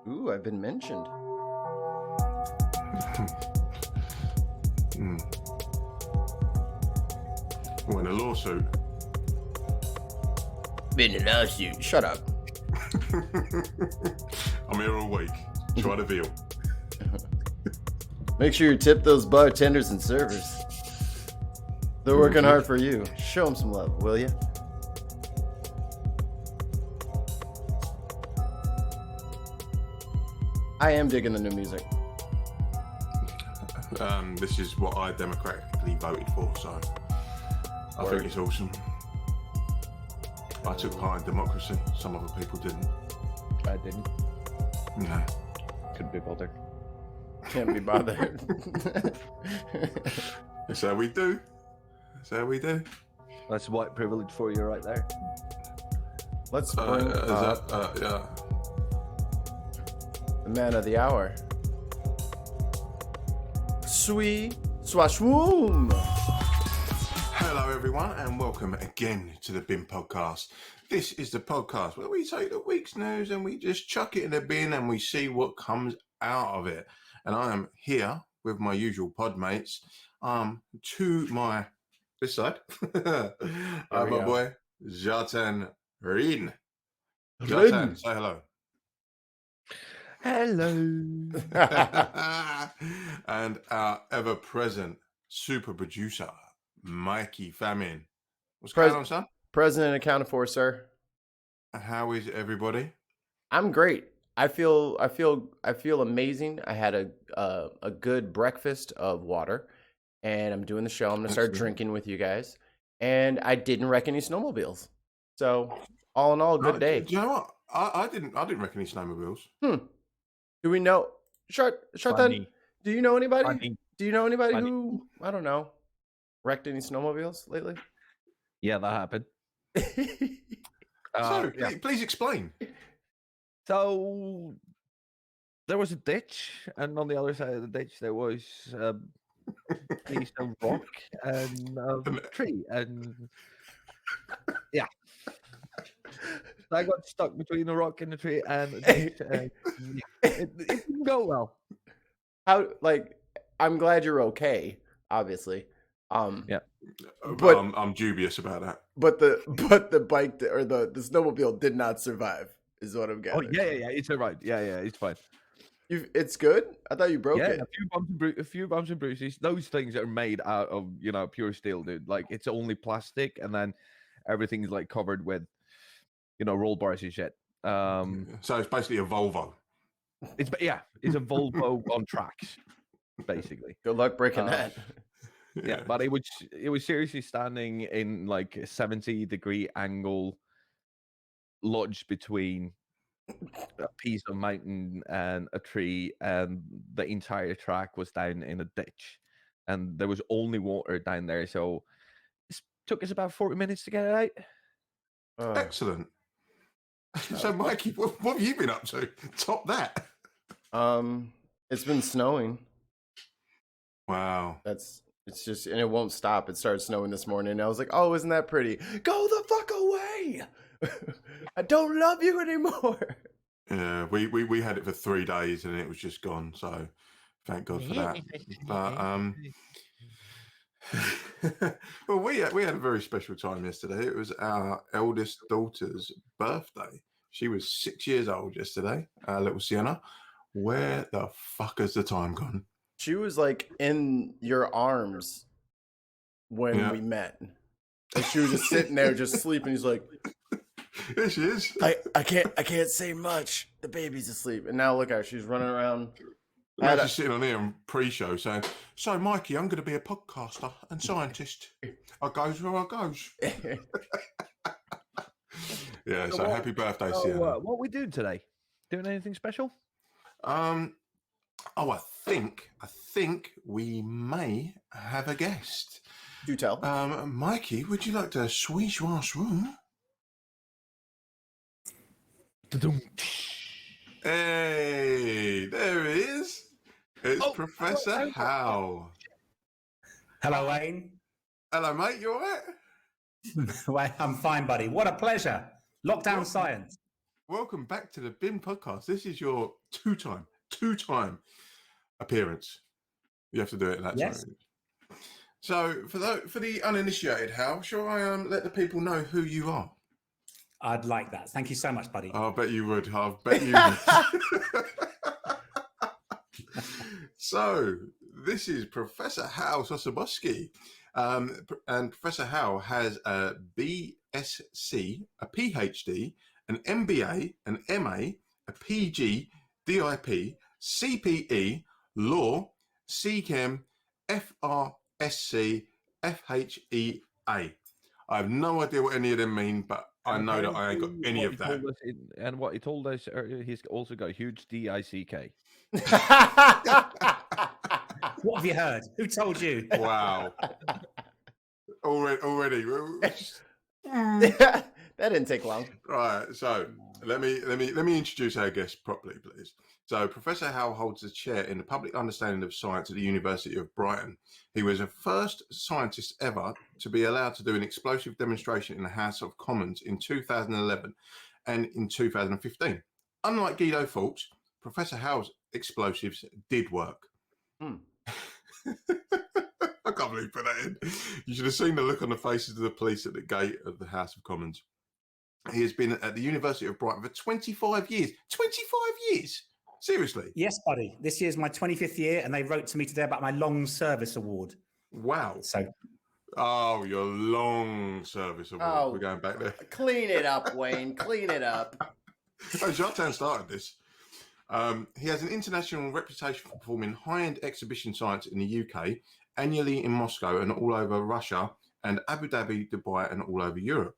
Ooh, I've been mentioned. Well, in a lawsuit. Been in a lawsuit. Shut up. I'm here all week. Try the veal. Make sure you tip those bartenders and servers. They're working hard for you. Show them some love, will you? I am digging the new music. This is what I democratically voted for, so I think it's awesome. I took part in democracy. Some other people didn't. I didn't. No. Couldn't be bothered. Can't be bothered. That's how we do. That's how we do. That's white privilege for you right there. Let's bring up Yeah. the man of the hour. Sweet Swashwoom. Hello, everyone, and welcome again to the Bin Podcast. This is the podcast where we take the week's news and we just chuck it in the bin and we see what comes out of it. And I am here with my usual podmates. To my this side, my boy Kjartan Rein. Kjartan, say hello. Hello. And our ever-present super producer, Mikey Famine. What's going on, son? President accounted for, sir. How is everybody? I'm great. I feel amazing. I had a good breakfast of water, and I'm doing the show. I'm gonna start drinking with you guys, and I didn't wreck any snowmobiles. So all in all, good day. Do you know what? I didn't wreck any snowmobiles. Do we know? Kjartan, do you know anybody? Funny. Do you know anybody who, I don't know, wrecked any snowmobiles lately? Yeah, that happened. Please explain. So there was a ditch, and on the other side of the ditch there was a piece of rock and a tree, and yeah. I got stuck between the rock and the tree, and the ditch, and it didn't go well. How? Like, I'm glad you're okay. Obviously. Yeah. But I'm dubious about that. But the bike or the snowmobile did not survive. Is what I'm Oh getting. yeah, it's all right. Yeah, it's fine. It's good. I thought you broke it. A few bumps and bruises. Those things are made out of pure steel, dude. Like it's only plastic, and then everything's like covered with roll bars and shit. So it's basically a Volvo. It's a Volvo on tracks, basically. Good luck breaking that. Yeah, but it was seriously standing in like a 70-degree angle, lodged between a piece of mountain and a tree, and the entire track was down in a ditch, and there was only water down there, so it took us about 40 minutes to get it out. Excellent. So, Mikey, what have you been up to? Top that. It's been snowing. Wow. It's just, and it won't stop. It started snowing this morning, and I was like, "Oh, isn't that pretty? Go the fuck away! I don't love you anymore." Yeah, we had it for 3 days and it was just gone. So, thank God for that. But well, we had a very special time yesterday. It was our eldest daughter's birthday. She was 6 years old yesterday. Little Sienna. Where the fuck has the time gone? She was like in your arms when we met. And she was just sitting there, just sleeping. He's like, "There she is." I can't say much. The baby's asleep, and now look at her. She's running around. Now she's sitting on here in pre-show saying, "So, Mikey, I'm going to be a podcaster and scientist. I goes where I goes." Yeah. So happy birthday, Sienna. What are we doing today? Doing anything special? I think we may have a guest. Do tell. Mikey, would you like to swish wash room? Hey, there he is. It's Professor Hal. Hello, Wayne. Hello, mate. You all right? Well, I'm fine, buddy. What a pleasure. Lockdown science. Welcome back to the Bin Podcast. This is your two-time appearance. You have to do it that Yes. time. So, for the uninitiated, Hal, shall I let the people know who you are? I'd like that. Thank you so much, buddy. I bet you would. I bet you would. So, this is Professor Hal Sosobowski. And Professor Hal has a BSc, a PhD, an MBA, an MA, a PG, DIP, CPE, Law, CChem, FRSC, FHEA. I have no idea what any of them mean, but I know that I ain't got any of that. And what he told us, he's also got a huge DICK. What have you heard? Who told you? Wow. Already. That didn't take long. Right, so let me introduce our guest properly, please. So Professor Hal holds a chair in the public understanding of science at the University of Brighton. He was the first scientist ever to be allowed to do an explosive demonstration in the House of Commons in 2011 and in 2015. Unlike Guido Fawkes, Professor Hal's explosives did work. I can't believe you put that in. You should have seen the look on the faces of the police at the gate of the House of Commons. He has been at the University of Brighton for 25 years. 25 years? Seriously? Yes, buddy. This year's my 25th year, and they wrote to me today about my long service award. Wow. So, Oh, your long service award. Oh. We're going back there. Clean it up, Wayne. Clean it up. Oh, Kjartan started this. He has an international reputation for performing high-end exhibition science in the UK, annually in Moscow and all over Russia, and Abu Dhabi, Dubai, and all over Europe.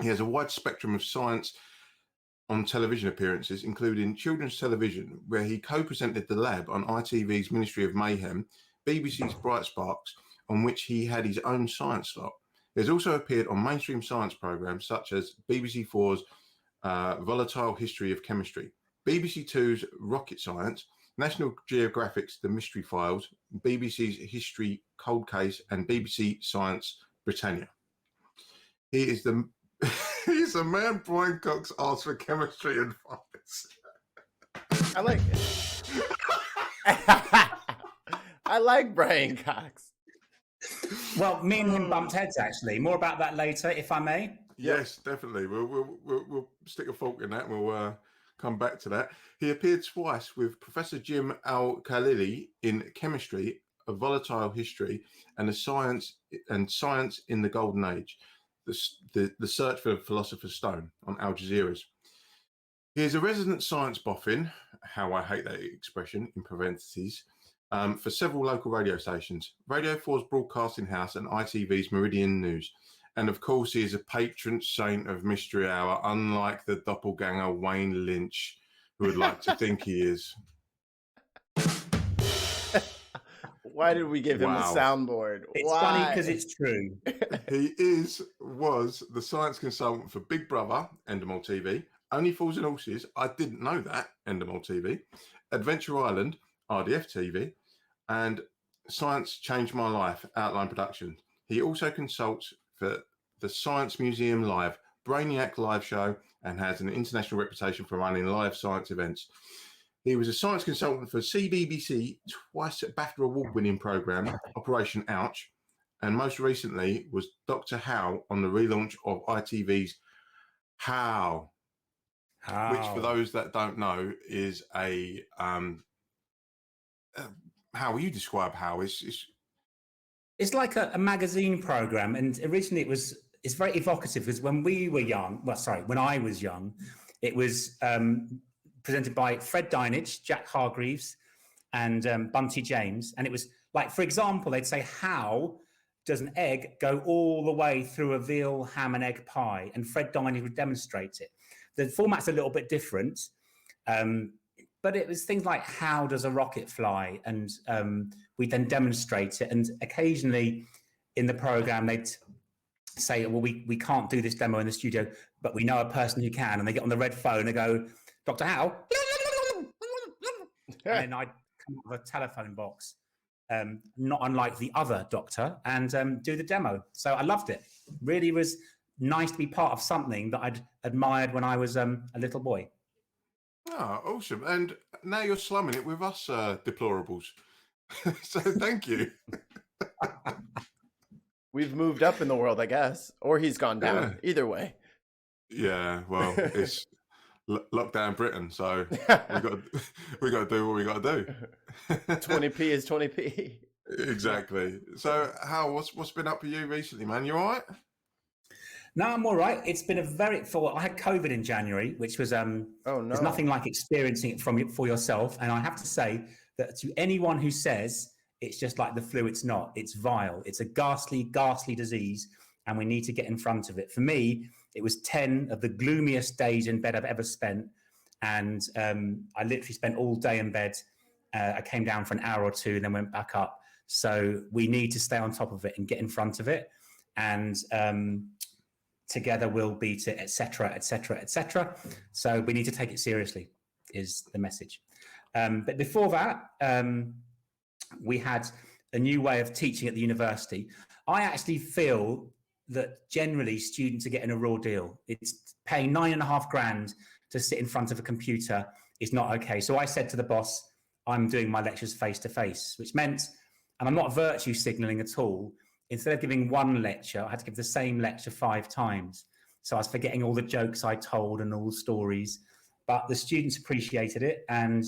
He has a wide spectrum of science on television appearances, including children's television, where he co-presented The Lab on ITV's Ministry of Mayhem, BBC's Bright Sparks, on which he had his own science slot. He has also appeared on mainstream science programmes such as BBC 4's Volatile History of Chemistry, BBC 2's Rocket Science, National Geographic's The Mystery Files, BBC's History Cold Case, and BBC Science Britannia. He is the man Brian Cox asked for chemistry advice. I like it. I like Brian Cox. well, me and him bumped heads, actually. More about that later, if I may. Yes, definitely. We'll stick a fork in that and we'll come back to that. He appeared twice with Professor Jim Al-Khalili in Chemistry, A Volatile History, and the Science in the Golden Age, the Search for the Philosopher's Stone on Al Jazeera's. He is a resident science boffin, how I hate that expression, in parentheses, for several local radio stations, Radio 4's Broadcasting House and ITV's Meridian News. And of course, he is a patron saint of Mystery Hour, unlike the doppelganger Wayne Lynch, who would like to think he is. Why did we give him a Wow. soundboard? It's Why? funny because it's true. He was the science consultant for Big Brother, Endemol TV, Only Fools and Horses, I didn't know that, Endemol TV, Adventure Island, RDF TV, and Science Changed My Life, Outline Productions. He also consults for the Science Museum Live, Brainiac Live Show, and has an international reputation for running live science events. He was a science consultant for CBBC, twice BAFTA award-winning program, Operation Ouch, and most recently was Dr. Hal on the relaunch of ITV's How, which for those that don't know is a how will you describe How? It's like a magazine program, and originally it's very evocative because when we were young, when I was young, it was presented by Fred Dinage, Jack Hargreaves, and Bunty James, and it was like, for example, they'd say, how does an egg go all the way through a veal ham and egg pie? And Fred Dinage would demonstrate it. The format's a little bit different, but it was things like, how does a rocket fly? And we then demonstrate it. And occasionally in the program, they'd say, well, we can't do this demo in the studio, but we know a person who can. And they get on the red phone and go, Dr. Hal? And then I'd come up with a telephone box, not unlike the other doctor, and do the demo. So I loved it. Really was nice to be part of something that I'd admired when I was a little boy. Oh, awesome. And now you're slumming it with us deplorables. So thank you. We've moved up in the world, I guess, or he's gone down. Yeah. Either way. Yeah, well, it's lockdown Britain, so we got to do what we got to do. 20p is 20p. Exactly. So, Hal, what's been up with you recently, man? You all right? No, I'm all right. It's been I had COVID in January, which was Oh no. there's nothing like experiencing it for yourself. And I have to say that to anyone who says it's just like the flu, it's not. It's vile. It's a ghastly, ghastly disease, and we need to get in front of it. For me, it was 10 of the gloomiest days in bed I've ever spent. And I literally spent all day in bed. I came down for an hour or two and then went back up. So we need to stay on top of it and get in front of it. And together we'll beat it, etc., etc., etc. So we need to take it seriously, is the message. But before that, we had a new way of teaching at the university. I actually feel that generally students are getting a raw deal. It's paying $9,500 to sit in front of a computer is not okay. So I said to the boss, I'm doing my lectures face to face, which meant, and I'm not virtue signaling at all, instead of giving one lecture, I had to give the same lecture 5 times. So I was forgetting all the jokes I told and all the stories, but the students appreciated it. And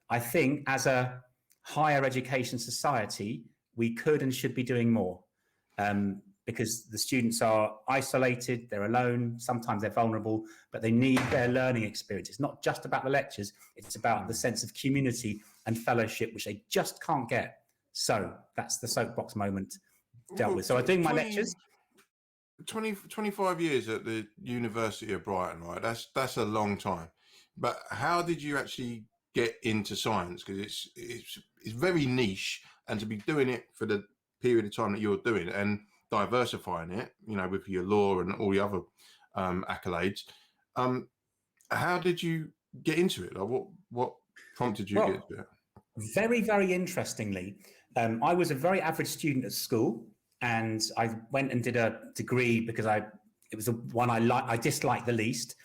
I think as a higher education society, we could and should be doing more. Because the students are isolated, they're alone, sometimes they're vulnerable, but they need their learning experience. It's not just about the lectures, it's about the sense of community and fellowship, which they just can't get. So that's the soapbox moment dealt with. So I'm doing my lectures. 25 years at the University of Brighton, right? That's a long time. But how did you actually get into science? Because it's very niche, and to be doing it for the period of time that you're doing it and diversifying it, you know, with your law and all the other accolades. How did you get into it? Like what prompted you to get into it? Very, very interestingly, I was a very average student at school, and I went and did a degree because it was the one I disliked the least.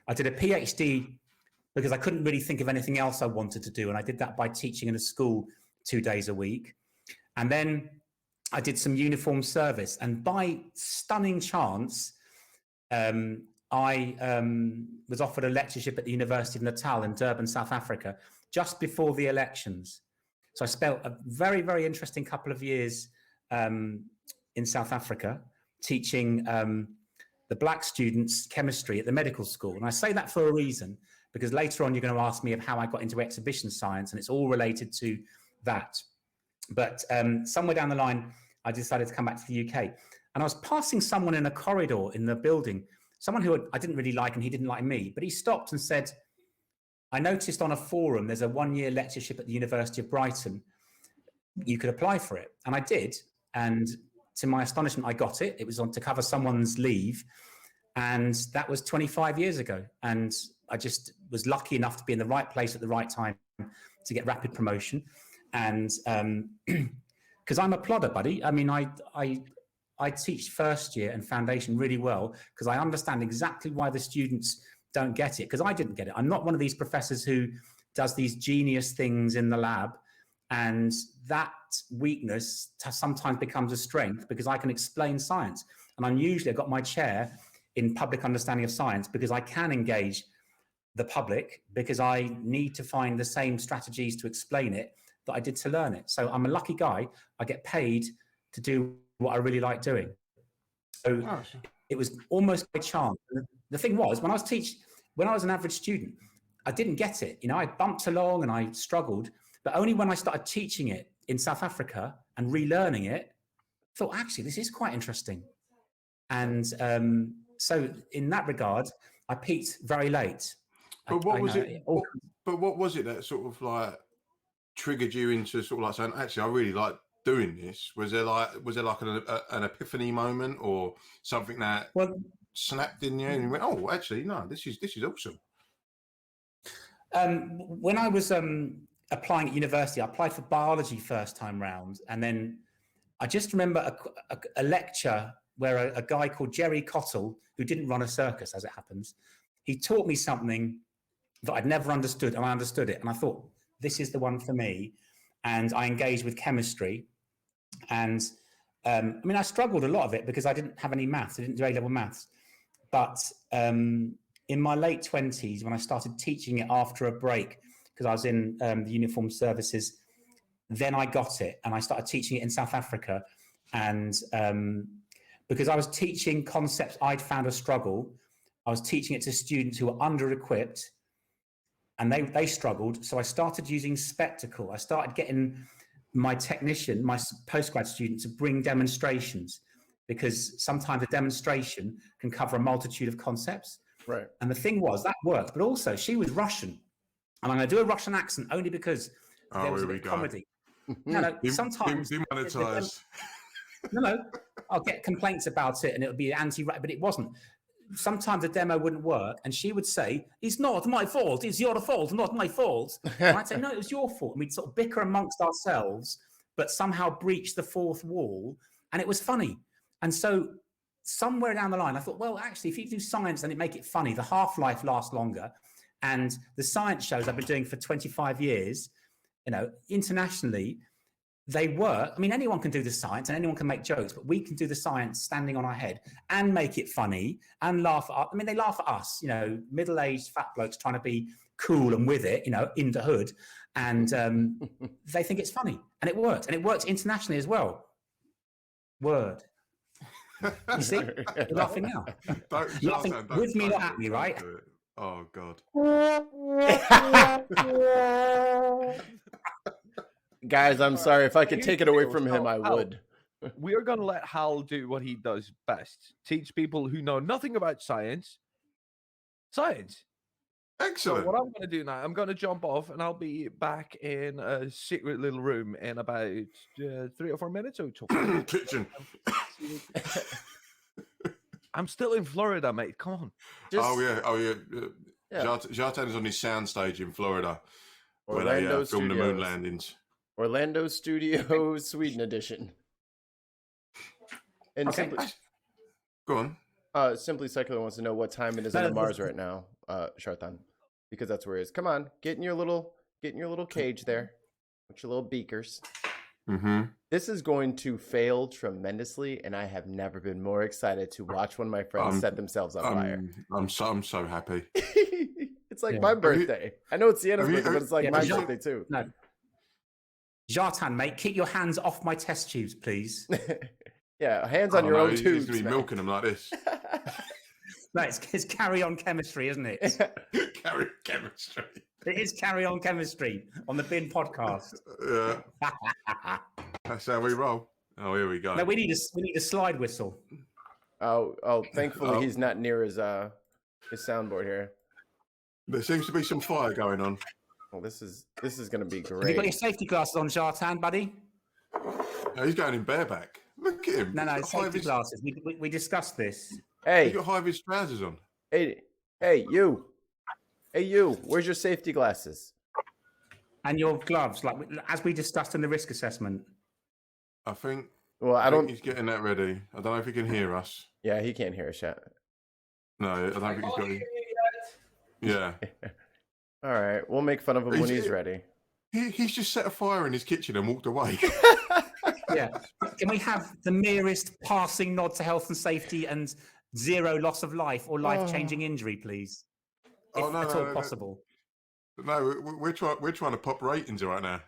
I did a PhD because I couldn't really think of anything else I wanted to do, and I did that by teaching in a school 2 days a week. And then I did some uniform service, and by stunning chance, I was offered a lectureship at the University of Natal in Durban, South Africa, just before the elections. So I spent a very, very interesting couple of years in South Africa teaching the black students chemistry at the medical school. And I say that for a reason, because later on you're going to ask me of how I got into exhibition science, and it's all related to that. But somewhere down the line, I decided to come back to the UK. And I was passing someone in a corridor in the building, someone who I didn't really like and he didn't like me. But he stopped and said, I noticed on a forum there's a 1-year lectureship at the University of Brighton. You could apply for it. And I did. And to my astonishment, I got it. It was on to cover someone's leave. And that was 25 years ago. And I just was lucky enough to be in the right place at the right time to get rapid promotion. And because I'm a plodder, buddy. I mean, I teach first year and foundation really well because I understand exactly why the students don't get it, because I didn't get it. I'm not one of these professors who does these genius things in the lab, and that weakness sometimes becomes a strength because I can explain science. And I've got my chair in public understanding of science because I can engage the public, because I need to find the same strategies to explain it that I did to learn it. So I'm a lucky guy. I get paid to do what I really like doing. So it was almost by chance. The thing was, when I was an average student, I didn't get it. You know, I bumped along and I struggled, but only when I started teaching it in South Africa and relearning it, I thought, actually, this is quite interesting. And so in that regard, I peaked very late. But what was it? But what was it that sort of like triggered you into sort of like saying, actually, I really like doing this? Was there like an epiphany moment or something that snapped in you and you went, oh, actually, no, this is awesome? When I was applying at university, I applied for biology first time round, and then I just remember a lecture where a guy called Jerry Cottle, who didn't run a circus, as it happens, he taught me something that I'd never understood, and I understood it. And I thought, this is the one for me. And I engaged with chemistry. And I struggled a lot of it because I didn't have any maths. I didn't do A-level maths. But in my late 20s, when I started teaching it after a break, because I was in the uniformed services, then I got it. And I started teaching it in South Africa. And because I was teaching concepts I'd found a struggle, I was teaching it to students who were under-equipped, and they struggled. So I started using spectacle. I started getting my postgrad student, to bring demonstrations, because sometimes a demonstration can cover a multitude of concepts. Right. And the thing was, that worked. But also, she was Russian. And I'm going to do a Russian accent only because there was a bit of comedy. No, sometimes... Demonetized. No, I'll get complaints about it and it'll be but it wasn't. Sometimes the demo wouldn't work and she would say, it's not my fault, it's your fault, not my fault. And I'd say, no, it was your fault. And we'd sort of bicker amongst ourselves, but somehow breach the fourth wall. And it was funny. And so somewhere down the line, I thought, well, actually, if you do science and make it funny, the half-life lasts longer. And the science shows I've been doing for 25 years, internationally, they work. I mean, anyone can do the science and anyone can make jokes, but we can do the science standing on our head and make it funny and laugh at. I mean, they laugh at us, middle-aged fat blokes trying to be cool and with it, in the hood, and they think it's funny, and it works, and it works internationally as well. Word. You see, you're laughing now. You're laughing with me, not at me, right? Oh God. Guys, I'm sorry. If I could take it away from him, I would. We are going to let Hal do what he does best. Teach people who know nothing about science. Excellent. So what I'm going to do now, I'm going to jump off and I'll be back in a secret little room in about 3 or 4 minutes. Kitchen. I'm still in Florida, mate. Come on. Oh, yeah. Kjartan is on his soundstage in Florida where they film the moon landings. Orlando Studio Sweden edition. And go on. Simply Secular wants to know what time it is on Mars right now, Kjartan, because that's where he is. Come on, get in your little cage there with your little beakers. Mm-hmm. This is going to fail tremendously, and I have never been more excited to watch one of my friends set themselves on fire. I'm so happy. It's like my birthday. I know it's Sienna's birthday, but it's like my birthday too. No. Kjartan, mate, keep your hands off my test tubes, please. Yeah, hands on your own tubes. He's going to be milking them like this. No, it's carry-on chemistry, isn't it? Carry-on chemistry. It is carry-on chemistry on the Bin podcast. Yeah. That's how we roll. Oh, here we go. No, we need a slide whistle. Oh! Thankfully, he's not near his soundboard here. There seems to be some fire going on. Well, this is going to be great. Have you got your safety glasses on, Kjartan, buddy? No, he's going in bareback. Look at him. No, safety glasses. We discussed this. Hey, he's got high-vis trousers on. Hey, you. Where's your safety glasses? And your gloves, like as we discussed in the risk assessment. I think. Well, I don't. He's getting that ready. I don't know if he can hear us. Yeah, he can't hear us yet. No, I don't think he's got. Yeah. All right, we'll make fun of him when he's ready. He's just set a fire in his kitchen and walked away. Yeah. Can we have the merest passing nod to health and safety and zero loss of life or life-changing injury, please? If at all possible. No, we're trying to pop ratings right now.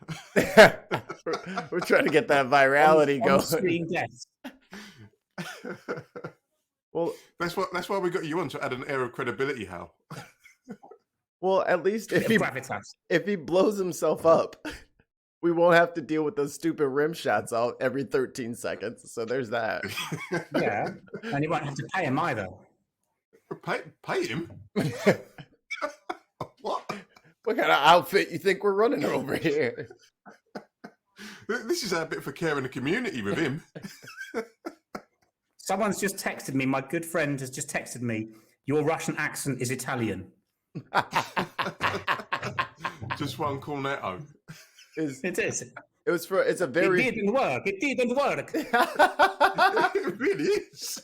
We're trying to get that virality going. On-screen death. Well, that's why we got you on, to add an air of credibility, Hal. Well, at least if he blows himself up, we won't have to deal with those stupid rim shots every 13 seconds. So there's that. Yeah, and you won't have to pay him either. Pay him? What? What kind of outfit you think we're running over here? This is our bit for care in the community with him. Someone's just texted me. My good friend has just texted me. Your Russian accent is Italian. Just one cornetto. It is. It was for. It's a very. It didn't work. It didn't work. It really is.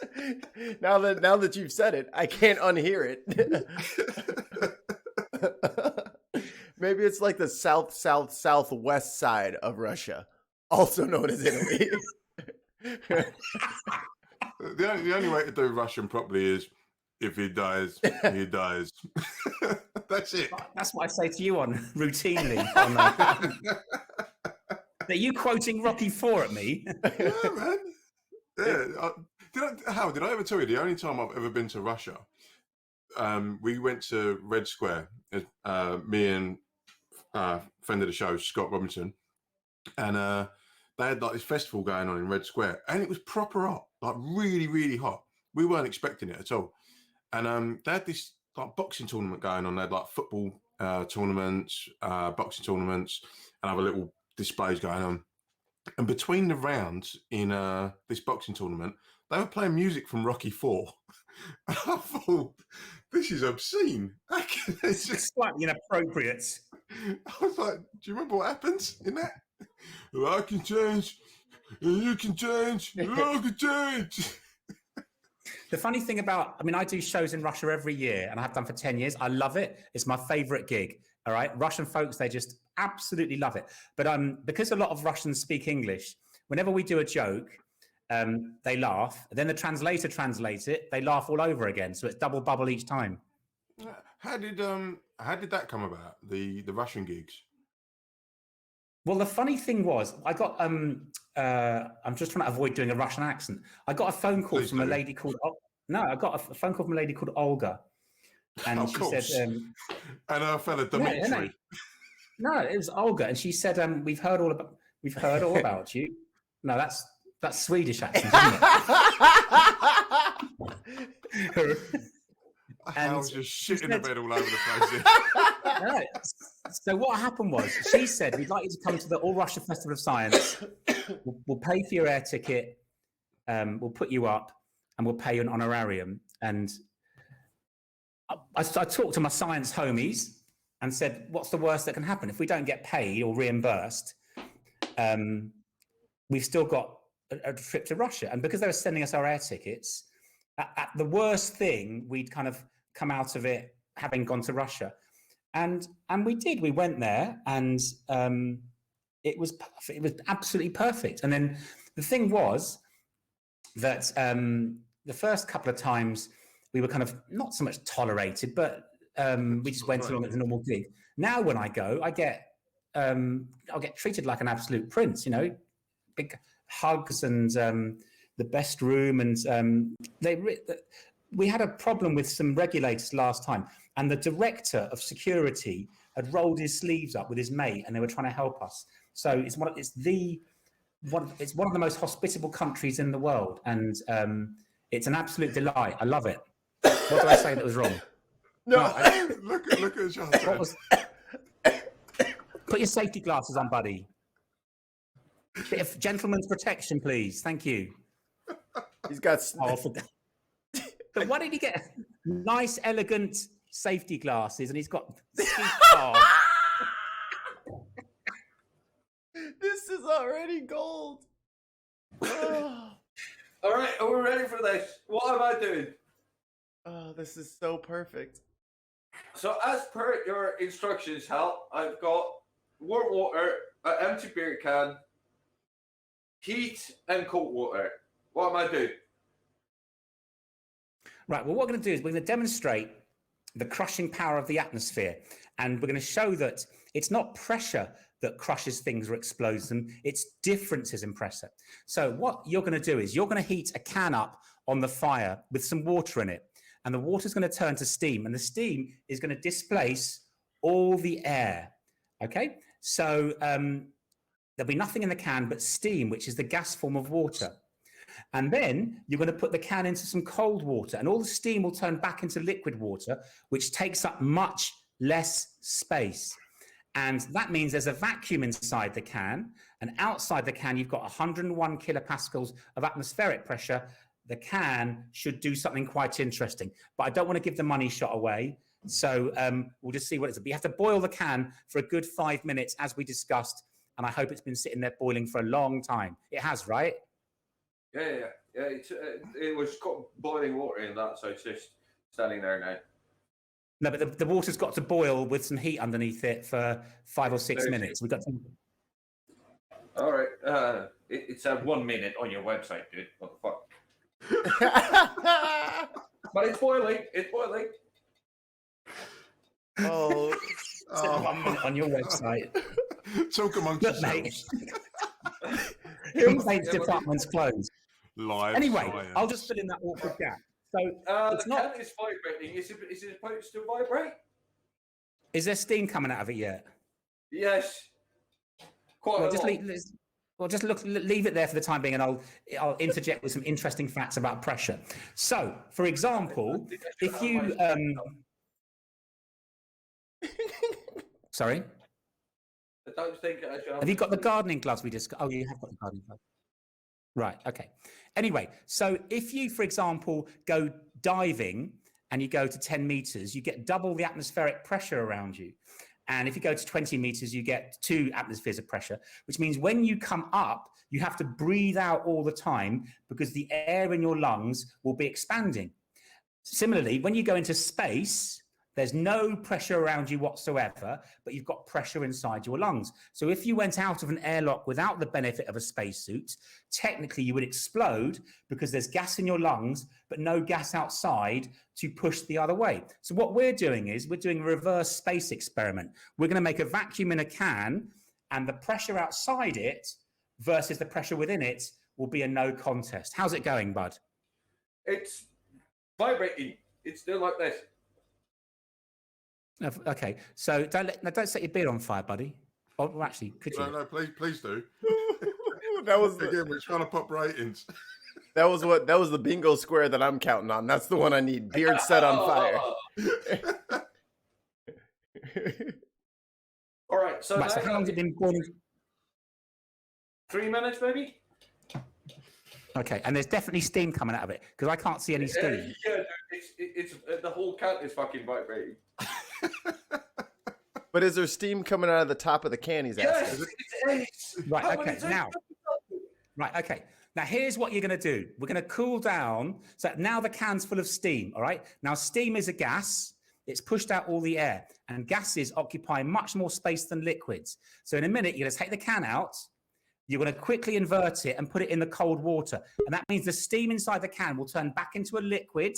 Now that you've said it, I can't unhear it. Maybe it's like the southwest side of Russia, also known as Italy. The only way to do Russian properly is if he dies, he dies. That's it. That's what I say to you on routinely. Are you quoting Rocky IV at me? Yeah, man. Yeah. Did I ever tell you the only time I've ever been to Russia? We went to Red Square. Me and friend of the show, Scott Robinson, and they had like this festival going on in Red Square, and it was proper hot, like really, really hot. We weren't expecting it at all, and they had this like boxing tournament going on. They had like football tournaments, boxing tournaments, and other little displays going on. And between the rounds in this boxing tournament, they were playing music from Rocky IV. And I thought, this is obscene. It's just slightly inappropriate. I was like, do you remember what happens in that? Well, I can change, you can change, I can change. The funny thing about, I do shows in Russia every year, and I have done for 10 years. I love it. It's my favorite gig. All right. Russian folks, they just absolutely love it. But because a lot of Russians speak English, whenever we do a joke, they laugh. Then the translator translates it. They laugh all over again. So it's double bubble each time. How did that come about? The Russian gigs? Well, the funny thing was, I got I'm just trying to avoid doing a Russian accent. I got a phone call from a lady called I got a phone call from a lady called Olga, and she said, and our fella Dmitry. No, it was Olga, and she said, we've heard all about you. No, that's Swedish accent, isn't it? I was just shitting the bed all over the place. Right. So what happened was, she said, we'd like you to come to the All Russia Festival of Science. We'll pay for your air ticket. We'll put you up, and we'll pay you an honorarium. And I talked to my science homies and said, what's the worst that can happen? If we don't get paid or reimbursed, we've still got a trip to Russia. And because they were sending us our air tickets, at the worst thing, we'd kind of come out of it having gone to Russia. And we did. We went there, and it was perfect. It was absolutely perfect. And then the thing was that the first couple of times we were kind of not so much tolerated, but we just went along as a normal gig. Now when I go, I'll get treated like an absolute prince. Big hugs and the best room, and we had a problem with some regulators last time, and the director of security had rolled his sleeves up with his mate, and they were trying to help us. So it's one of the most hospitable countries in the world, and it's an absolute delight. I love it. What did I say that was wrong? No, look at Kjartan. Put your safety glasses on, buddy. Bit of gentleman's protection, please. Thank you. He's got. But why did he get nice, elegant safety glasses, and he's got? This is already gold. All right, are we ready for this? What am I doing? Oh, this is so perfect. So, as per your instructions, Hal, I've got warm water, an empty beer can, heat, and cold water. What am I doing? Right, well, what we're going to do is we're going to demonstrate the crushing power of the atmosphere. And we're going to show that it's not pressure that crushes things or explodes them, it's differences in pressure. So what you're going to do is you're going to heat a can up on the fire with some water in it. And the water is going to turn to steam. And the steam is going to displace all the air. Okay? So there'll be nothing in the can but steam, which is the gas form of water. And then you're going to put the can into some cold water, and all the steam will turn back into liquid water, which takes up much less space. And that means there's a vacuum inside the can, and outside the can, you've got 101 kilopascals of atmospheric pressure. The can should do something quite interesting, but I don't want to give the money shot away. So we'll just see what it's. But you have to boil the can for a good 5 minutes, as we discussed and I hope it's been sitting there boiling for a long time. It has, right? Yeah. It was got boiling water in that, so it's just standing there now. No, but the water's got to boil with some heat underneath it for 5 or 6 minutes. We've got to... All right. It's 1 minute on your website, dude. What the fuck? But it's boiling. It's boiling. Oh, 1 minute on your website. Talk amongst Look, mate. yourselves. Complaints department's closed. Live Anyway, science. I'll just fill in that awkward gap. So it's the not. can is vibrating. Is it supposed to vibrate? Is there steam coming out of it yet? Yes. Quite Well, a just lot. leave it there for the time being, and I'll interject with some interesting facts about pressure. So, for example, if you sorry, I don't think I should have you got the gardening gloves we discussed? Oh, you have got the gardening gloves. Right. Okay. Anyway, so if you, for example, go diving and you go to 10 meters, you get double the atmospheric pressure around you. And if you go to 20 meters, you get 2 atmospheres of pressure, which means when you come up, you have to breathe out all the time because the air in your lungs will be expanding. Similarly, when you go into space, there's no pressure around you whatsoever, but you've got pressure inside your lungs. So if you went out of an airlock without the benefit of a spacesuit, technically you would explode because there's gas in your lungs, but no gas outside to push the other way. So what we're doing is we're doing a reverse space experiment. We're going to make a vacuum in a can, and the pressure outside it versus the pressure within it will be a no contest. How's it going, bud? It's vibrating. It's still like this. Okay, so don't set your beard on fire, buddy. Oh, well, actually, could you? No, please do. that was Again, we're trying to pop ratings. that was the bingo square that I'm counting on. That's the one I need. Beard set on fire. All right. So, Right, so how long has it been boiling? 3 minutes, maybe. Okay, and there's definitely steam coming out of it because I can't see any steam. Yeah, it's the whole can is fucking vibrating. But is there steam coming out of the top of the can? He's asking. Yes. Right. Okay. Now here's what you're going to do. We're going to cool down. So now the can's full of steam. All right. Now steam is a gas. It's pushed out all the air, and gases occupy much more space than liquids. So in a minute, you're going to take the can out. You're going to quickly invert it and put it in the cold water. And that means the steam inside the can will turn back into a liquid,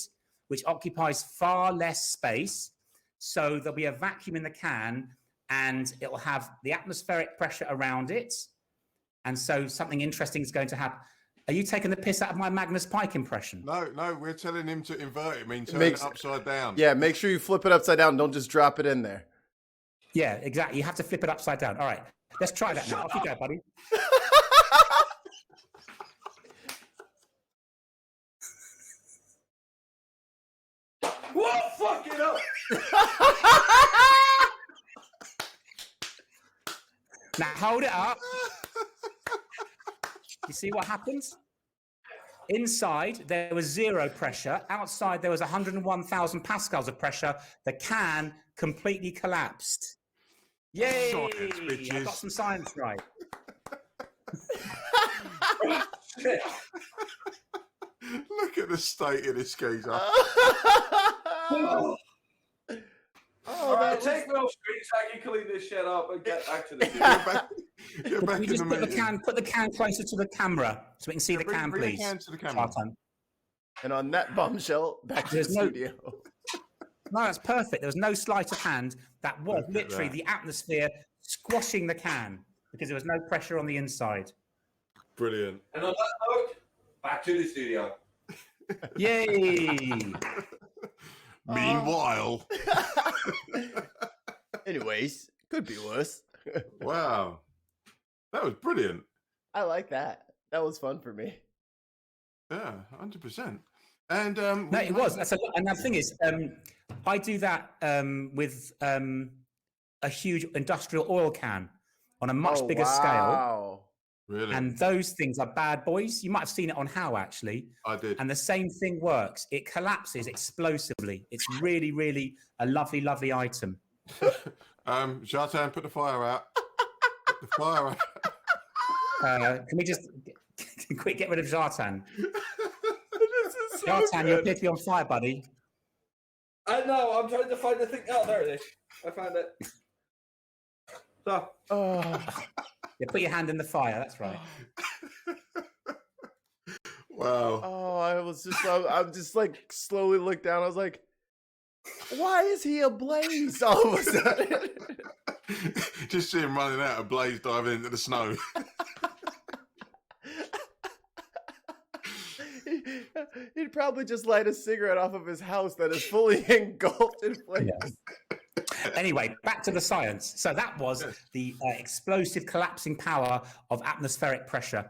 which occupies far less space. So there'll be a vacuum in the can, and it will have the atmospheric pressure around it. And so something interesting is going to happen. Are you taking the piss out of my Magnus Pike impression? No, we're telling him to invert it. I mean, turn it upside down. Yeah, make sure you flip it upside down. Don't just drop it in there. Yeah, exactly. You have to flip it upside down. All right, let's try that now. Off you go, buddy. What? Fuck it up. Now hold it up. You see what happens? Inside, there was 0 pressure. Outside, there was 101,000 pascals of pressure. The can completely collapsed. Yay! Science, I bitches. got some science right. Look at the state of this geezer. All right, take me off screen so I can clean this shit up and get back to the Get back Can you in just the meeting. put the can closer to the camera so we can see the can, Bring please? the can to the camera. Kjartan. And on that bombshell, back to the studio. No, that's perfect. There was no sleight of hand. That was Look at literally that. the atmosphere squashing the can because there was no pressure on the inside. Brilliant. And on that note, back to the studio. Yay! Meanwhile. Anyways, could be worse. Wow. That was brilliant. I like that. That was fun for me. Yeah, 100%. And No, it was. That's and the thing is, I do that with a huge industrial oil can on a much bigger scale. Wow. really, And those things are bad boys. You might have seen it on How, actually. I did. And the same thing works. It collapses explosively. It's really, really a lovely, lovely item. Kjartan, put the fire out. Fire. Can we just quick get rid of Kjartan? This is so Kjartan, you're good. clearly on fire, buddy. I know. I'm trying to find the thing. Oh, there it is. I found it. So, Oh. Yeah, put your hand in the fire. That's right. Wow. Oh, I'm just like slowly looked down. I was like, why is he ablaze all of a sudden? Just see him running out of blaze diving into the snow. He'd probably just light a cigarette off of his house that is fully engulfed in flames. Anyway, back to the science. So that was the explosive collapsing power of atmospheric pressure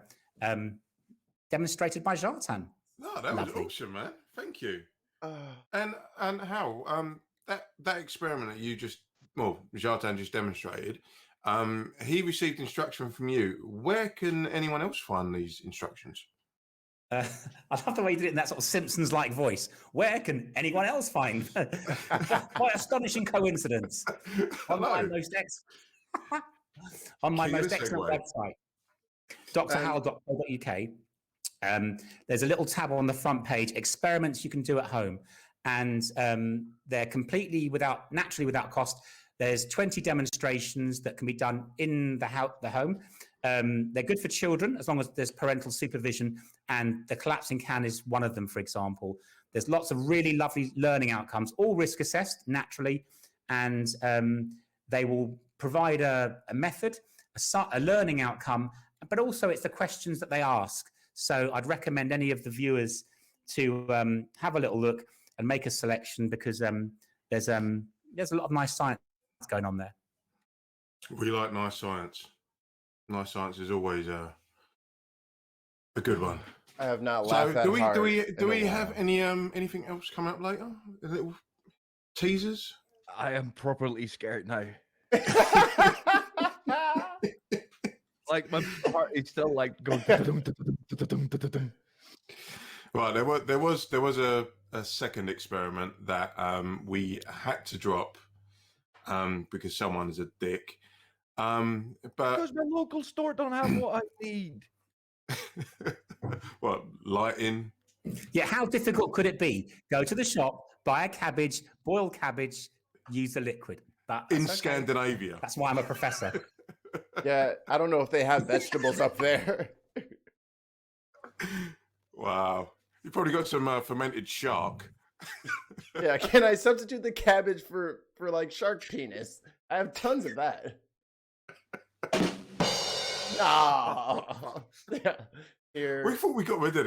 demonstrated by Kjartan. No, that was Lovely. awesome, man. Thank you. And Hal, that experiment that Kjartan just demonstrated, he received instruction from you. Where can anyone else find these instructions? I love the way you did it in that sort of Simpsons-like voice. Where can anyone else find? Quite astonishing coincidence. On my most excellent website, drhal.co.uk. There's a little tab on the front page, experiments you can do at home. And they're completely naturally without cost. There's 20 demonstrations that can be done in the home. They're good for children as long as there's parental supervision, and the collapsing can is one of them, for example. There's lots of really lovely learning outcomes, all risk assessed naturally, and they will provide a method, a learning outcome, but also it's the questions that they ask. So I'd recommend any of the viewers to have a little look and make a selection, because there's a lot of nice science going on there. We like nice science. Nice science is always a good one. I have not laughed that hard. Do we have anything else coming up later? A little teasers? I am properly scared now. Like my heart is still like going. Right, there was a second experiment that we had to drop because someone is a dick. But Because my local store don't have what I need. What, lighting? Yeah, how difficult could it be? Go to the shop, buy a cabbage, boil cabbage, use the liquid. But In that's okay. Scandinavia. That's why I'm a professor. Yeah, I don't know if they have vegetables up there. Wow. You probably got some fermented shark. Yeah, can I substitute the cabbage for like shark penis? I have tons of that. Oh. Yeah. Here. We thought we got rid of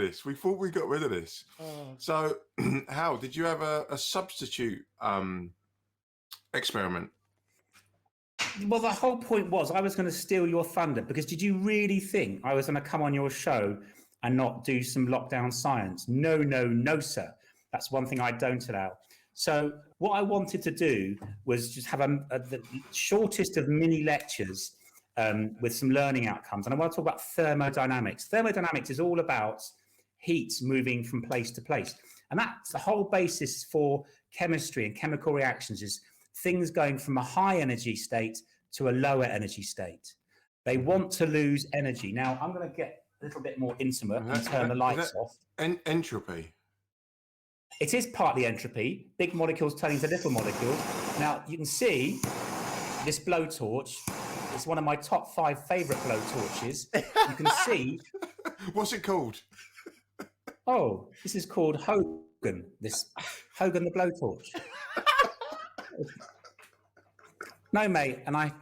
this. Oh. So, Hal, did you have a substitute experiment? Well, the whole point was I was going to steal your thunder, because did you really think I was going to come on your show and not do some lockdown science? No, sir. That's one thing I don't allow. So what I wanted to do was just have the shortest of mini lectures with some learning outcomes. And I want to talk about thermodynamics. Thermodynamics is all about heat moving from place to place. And that's the whole basis for chemistry and chemical reactions, is things going from a high energy state to a lower energy state. They want to lose energy. Now, I'm going to get a little bit more intimate and turn the lights off. Entropy. It is partly entropy, big molecules turning to little molecules. Now, you can see this blowtorch. It's one of my top 5 favorite blowtorches. You can see. What's it called? Oh, this is called Hogan. This Hogan the blowtorch. No, mate, and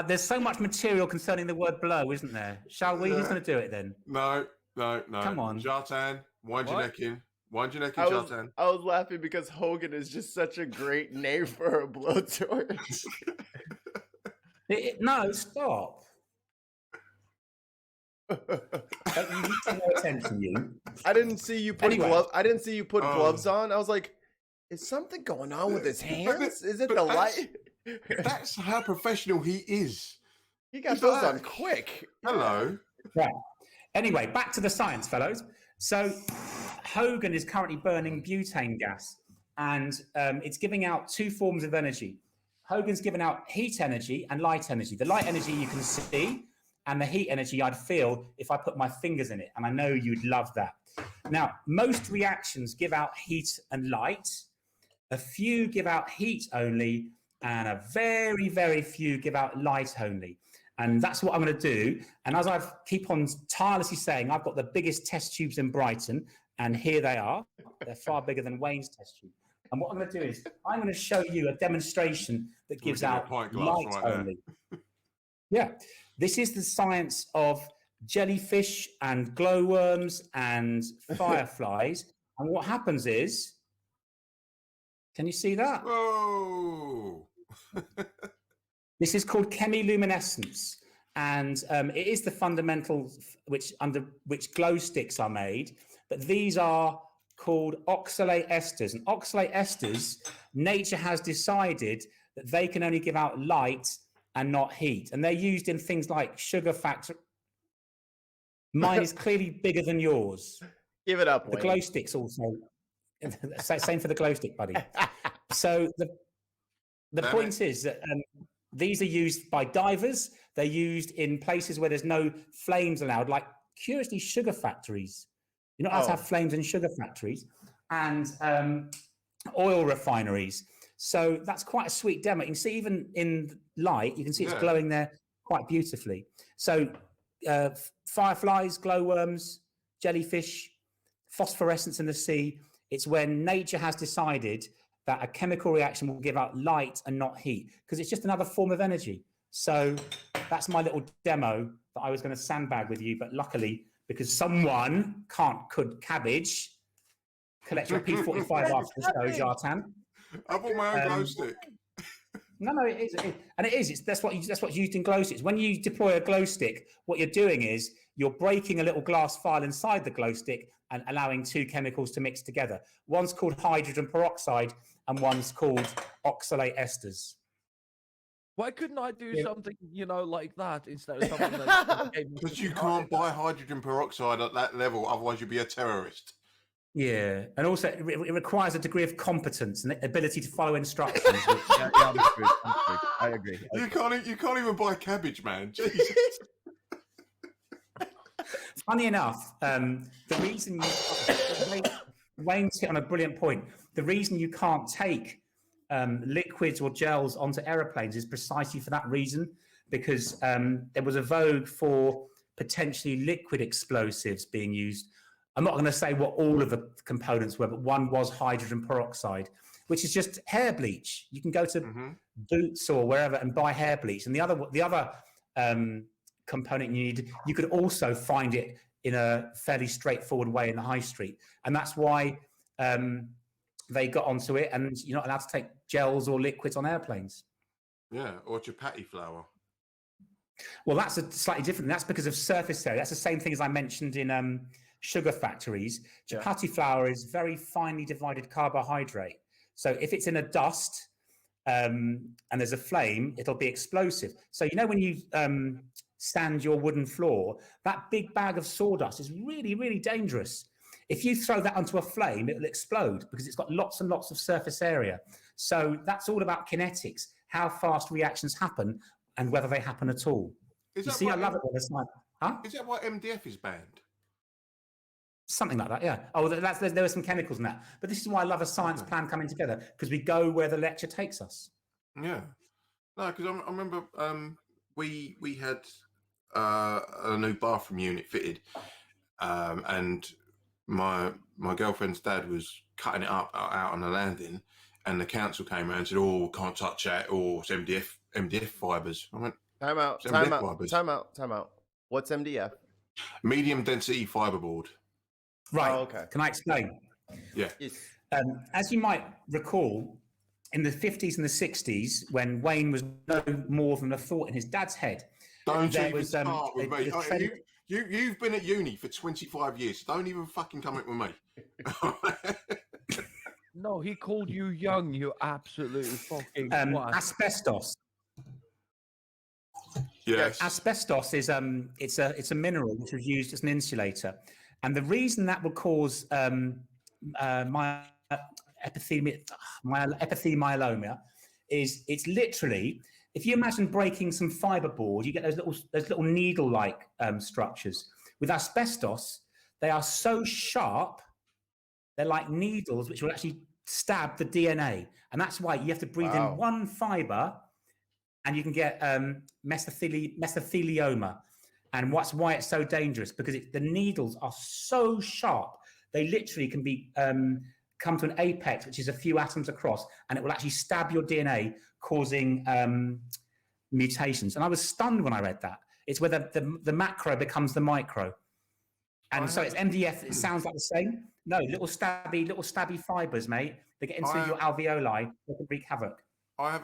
there's so much material concerning the word blow, isn't there? Shall we? Who's going to do it then? No. Come on. Kjartan, wind your neck in. Kjartan. I was laughing because Hogan is just such a great name for a blowtorch. No, stop. You need to pay attention, you. I didn't see you put gloves. I didn't see you put Oh. gloves on. I was like, is something going on with his hands? Is it the light? That's how professional he is. He got those on quick. Hello. Right. Anyway, back to the science, fellows. So Hogan is currently burning butane gas, and it's giving out 2 forms of energy. Hogan's given out heat energy and light energy. The light energy you can see, and the heat energy I'd feel if I put my fingers in it. And I know you'd love that. Now, most reactions give out heat and light. A few give out heat only, and a very, very few give out light only. And that's what I'm going to do. And as I keep on tirelessly saying, I've got the biggest test tubes in Brighton, and here they are. They're far bigger than Wayne's test tube. And what I'm going to do is I'm going to show you a demonstration that gives out light only. Yeah, this is the science of jellyfish and glowworms and fireflies. And what happens is, can you see that? Whoa! This is called chemiluminescence, and it is the fundamentals under which glow sticks are made. But these are called oxalate esters, and oxalate esters, nature has decided that they can only give out light and not heat, and they're used in things like sugar factory. Mine is clearly bigger than yours. Give it up. The glow sticks also. Same for the glow stick, buddy. So the point is that these are used by divers. They're used in places where there's no flames allowed, like curiously sugar factories. You're not allowed to have flames in sugar factories and oil refineries. So that's quite a sweet demo. You can see even in light, you can see it's glowing there quite beautifully. So fireflies, glowworms, jellyfish, phosphorescence in the sea. It's when nature has decided that a chemical reaction will give out light and not heat, because it's just another form of energy. So that's my little demo that I was going to sandbag with you, but luckily, because someone can't cook cabbage, collect your P45 after the show, Kjartan. I bought my own glow stick. No, it is, and it is. That's what's used in glow sticks. When you deploy a glow stick, what you're doing is you're breaking a little glass vial inside the glow stick and allowing two chemicals to mix together. One's called hydrogen peroxide, and one's called oxalate esters. Why couldn't I do something, like that instead of something that... Because you can't buy hydrogen peroxide at that level, otherwise you'd be a terrorist. Yeah, and also it requires a degree of competence and ability to follow instructions. I'm true. I agree. You can't even buy cabbage, man. Jesus. Funny enough, the reason Wayne's hit on a brilliant point. The reason you can't take liquids or gels onto aeroplanes is precisely for that reason, because there was a vogue for potentially liquid explosives being used. I'm not going to say what all of the components were, but one was hydrogen peroxide, which is just hair bleach. You can go to Boots or wherever and buy hair bleach. And the other component you could also find it in a fairly straightforward way in the high street. And that's why they got onto it, and you're not allowed to take gels or liquids on airplanes. Yeah, or chapati flour. Well, that's a slightly different. That's because of surface area. That's the same thing as I mentioned in sugar factories. Chapati flour is very finely divided carbohydrate. So if it's in a dust and there's a flame, it'll be explosive. So when you sand your wooden floor, that big bag of sawdust is really, really dangerous. If you throw that onto a flame, it'll explode because it's got lots and lots of surface area. So that's all about kinetics, how fast reactions happen and whether they happen at all. I love it when it's like, Is that why MDF is banned? Something like that, yeah. Oh, there were some chemicals in that. But this is why I love a science plan coming together, because we go where the lecture takes us. Yeah. No, because I remember we had a new bathroom unit fitted, and my girlfriend's dad was cutting it up out on the landing, and the council came around and said, "Oh, can't touch that, or it's MDF fibres." I went, Time out. What's MDF? Medium density fiberboard. Right. Oh, okay. Can I explain? Yeah. As you might recall, in the 50s and the 60s, when Wayne was no more than a thought in his dad's head, Don't even start with me. You've been at uni for 25 years. Don't even fucking come up with me. No, he called you young, you absolutely fucking asbestos. Yes. Asbestos is it's a mineral which is used as an insulator, and the reason that will cause epitheliomyeloma is it's literally, if you imagine breaking some fiberboard, you get those little needle-like structures. With asbestos, they are so sharp, they're like needles which will actually stab the DNA. And that's why you have to breathe in one fiber and you can get mesothelioma. And what's why it's so dangerous, because the needles are so sharp, they literally can be come to an apex, which is a few atoms across, and it will actually stab your DNA, causing mutations. And I was stunned when I read that. It's where the macro becomes the micro. And so it's MDF. It sounds like the same. No, little stabby fibers, mate. They get into your alveoli. They can wreak havoc. I have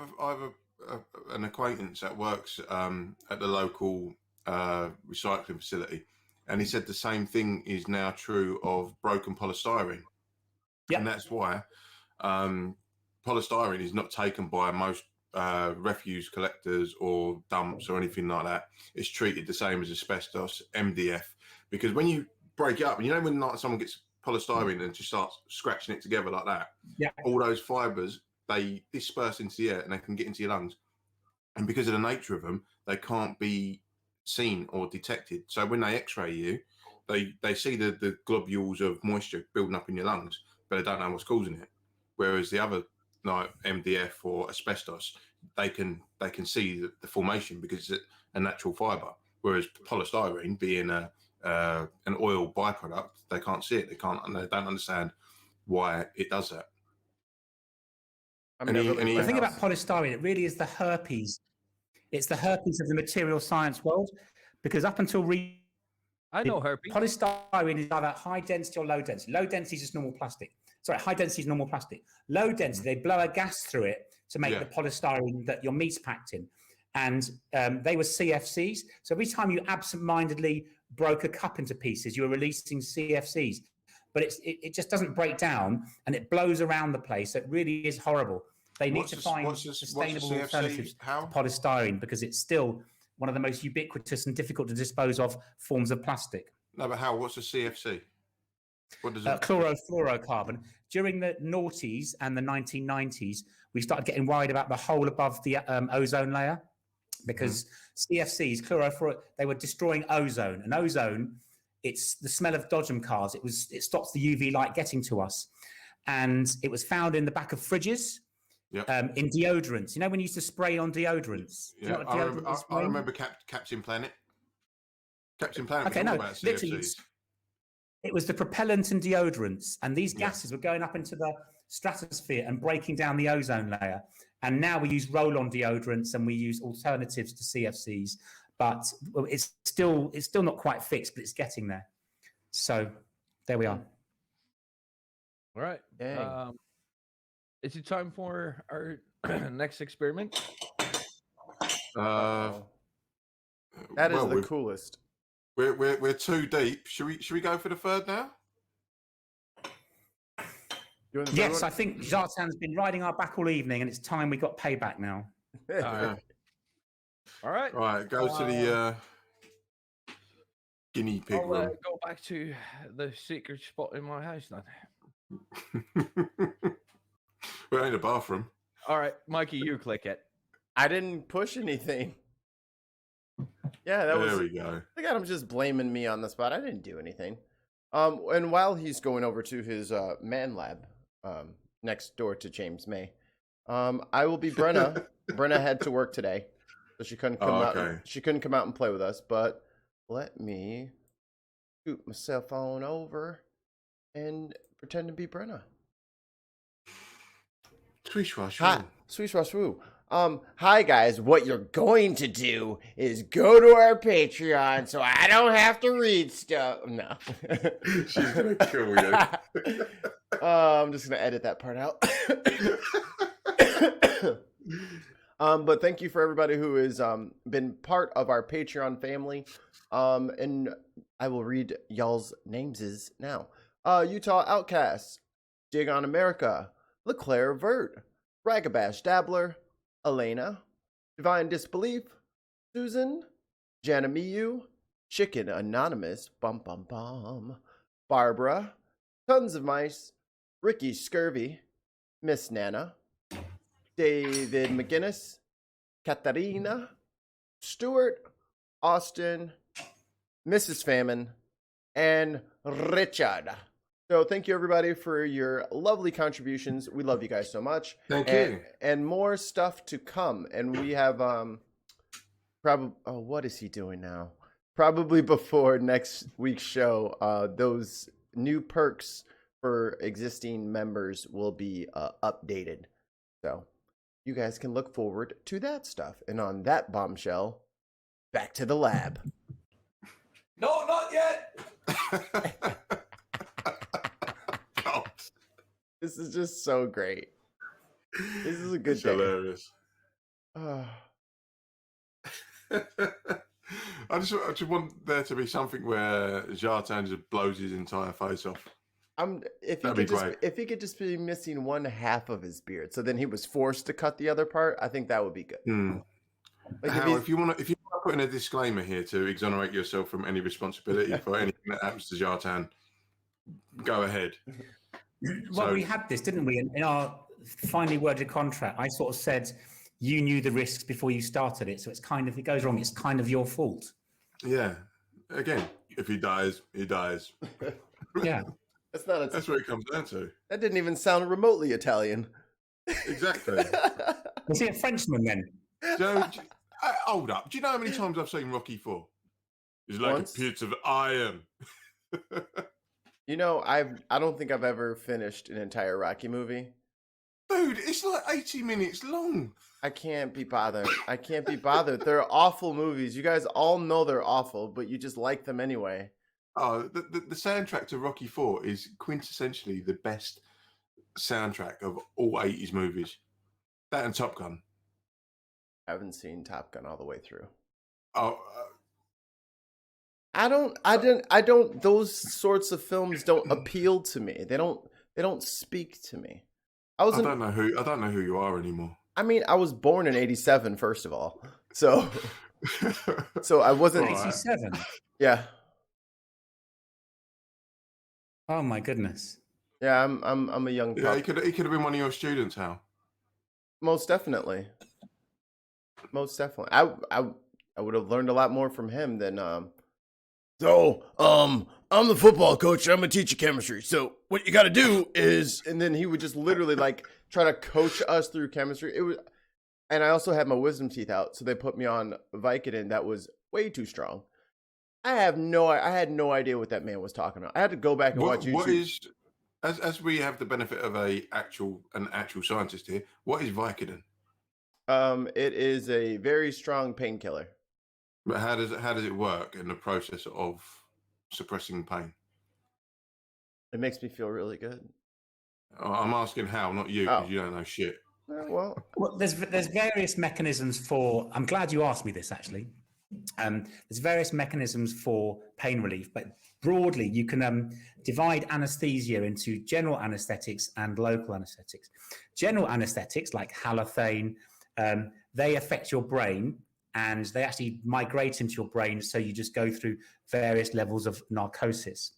an acquaintance that works at the local recycling facility, and he said the same thing is now true of broken polystyrene. Yep. And that's why polystyrene is not taken by most refuse collectors or dumps or anything like that. It's treated the same as asbestos, MDF, because when you break it up, and you know when like someone gets polystyrene and just starts scratching it together like that, all those fibers, they disperse into the air and they can get into your lungs. And because of the nature of them, they can't be seen or detected. So when they x-ray you, they see the globules of moisture building up in your lungs, but they don't know what's causing it. Whereas the other, like MDF or asbestos, they can see the formation because it's a natural fiber. Whereas polystyrene, being an oil byproduct, they can't see it. They don't understand why it does that. The thing about polystyrene, it really is the herpes. It's the herpes of the material science world, because up until I know herpes. Polystyrene is either high density or low density. Low density is just normal plastic. Sorry, high density is normal plastic. Low density, they blow a gas through it to make the polystyrene that your meat's packed in. And they were CFCs. So every time you absent-mindedly broke a cup into pieces, you were releasing CFCs. But it just doesn't break down, and it blows around the place. So it really is horrible. They need to find sustainable alternatives to polystyrene, because it's still one of the most ubiquitous and difficult to dispose of forms of plastic. No, but Hal, what's a CFC? What does chlorofluorocarbon. During the noughties and the 1990s, we started getting worried about the hole above the ozone layer, because CFCs, they were destroying ozone. And ozone, it's the smell of dodgem cars. It stops the UV light getting to us. And it was found in the back of fridges. Yep. In deodorants. You know when you used to spray on deodorants? Yeah, I remember Captain Planet. Captain Planet was all about CFCs. Literally, it was the propellant in deodorants, and these gases were going up into the stratosphere and breaking down the ozone layer. And now we use roll-on deodorants and we use alternatives to CFCs, but it's still not quite fixed, but it's getting there. So there we are. All right. Is it time for our next experiment? That is the coolest. We're too deep. Should we go for the third now? Yes, I think Kjartan's been riding our back all evening, and it's time we got payback now. All right. Right, go to the guinea pig room. Go back to the secret spot in my house then. We're in the bathroom. All right, Mikey, you click it. I didn't push anything. Yeah, there we go. I got him just blaming me on the spot. I didn't do anything. And while he's going over to his man lab next door to James May, I will be Brenna. Brenna had to work today, so she couldn't come out. She couldn't come out and play with us. But let me scoot myself on over and pretend to be Brenna. Swish wash. Hi, swish wash woo. Hi guys. What you're going to do is go to our Patreon, so I don't have to read stuff. No, she's gonna kill you. I'm just gonna edit that part out. But thank you for everybody who has been part of our Patreon family. And I will read y'all's names now. Utah Outcasts, Dig on America, LeClaire Vert, Ragabash Dabbler, Elena, Divine Disbelief, Susan, Janamiyu, Chicken Anonymous, Barbara, Tons of Mice, Ricky Scurvy, Miss Nana, David McGinnis, Katarina, Stuart, Austin, Mrs. Famine, and Richard. So thank you everybody for your lovely contributions. We love you guys so much. Thank you. And more stuff to come. And we have probably what is he doing now? Probably before next week's show, those new perks for existing members will be updated. So you guys can look forward to that stuff. And on that bombshell, back to the lab. No, not yet. This is just so great. This is a good It's day. hilarious. I just want there to be something where Kjartan just blows his entire face off. If he could just be missing one half of his beard, so then he was forced to cut the other part, I think that would be good. Like Hal, if you want to put in a disclaimer here to exonerate yourself from any responsibility for anything that happens to Kjartan, go ahead. Well, we had this, didn't we? In our finely worded contract, I sort of said you knew the risks before you started it, so it's kind of, if it goes wrong, it's kind of your fault. Yeah. Again, if he dies, he dies. Yeah. That's what it comes down to. That didn't even sound remotely Italian. Exactly. Was he a Frenchman then? So, hold up. Do you know how many times I've seen Rocky 4? It's like Once. a pit of iron. You know, I don't think I've ever finished an entire Rocky movie. Dude, it's like 80 minutes long. I can't be bothered. They're awful movies. You guys all know they're awful, but you just like them anyway. Oh, the soundtrack to Rocky 4 is quintessentially the best soundtrack of all 80s movies. That and Top Gun. I haven't seen Top Gun all the way through. Oh, I don't. Those sorts of films don't appeal to me. They don't speak to me. I don't know who you are anymore. I mean, I was born in '87, first of all, so I wasn't. Right. 87. Yeah, Oh my goodness. yeah. I'm a young Yeah, pup. he could have been one of your students, Hal. Most definitely. I would have learned a lot more from him than I'm the football coach. I'm gonna teach you chemistry. So what you got to do is, and then he would just literally like try to coach us through chemistry. It was, and I also had my wisdom teeth out, so they put me on Vicodin that was way too strong. I had no idea what that man was talking about. I had to go back and watch YouTube. What is, as we have the benefit of an actual scientist here, what is Vicodin? It is a very strong painkiller. But how does it work in the process of suppressing pain? It makes me feel really good. I'm asking Hal, not you, because you don't know shit. Well, There's various mechanisms for. I'm glad you asked me this actually. There's various mechanisms for pain relief, but broadly you can divide anesthesia into general anesthetics and local anesthetics. General anesthetics like halothane, they affect your brain and they actually migrate into your brain, so you just go through various levels of narcosis.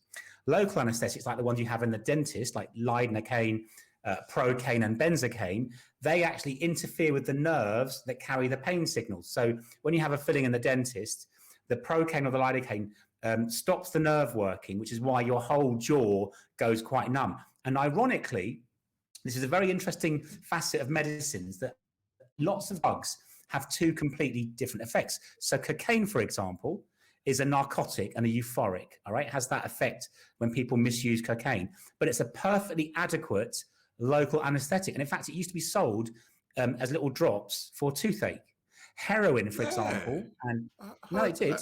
Local anesthetics, like the ones you have in the dentist, like lidocaine, procaine, and benzocaine, they actually interfere with the nerves that carry the pain signals. So when you have a filling in the dentist, the procaine or the lidocaine stops the nerve working, which is why your whole jaw goes quite numb. And ironically, this is a very interesting facet of medicines, that lots of drugs have two completely different effects. So cocaine, for example, is a narcotic and a euphoric, all right? It has that effect when people misuse cocaine, but it's a perfectly adequate local anesthetic. And in fact, it used to be sold as little drops for toothache. Heroin, for example, and no, it did.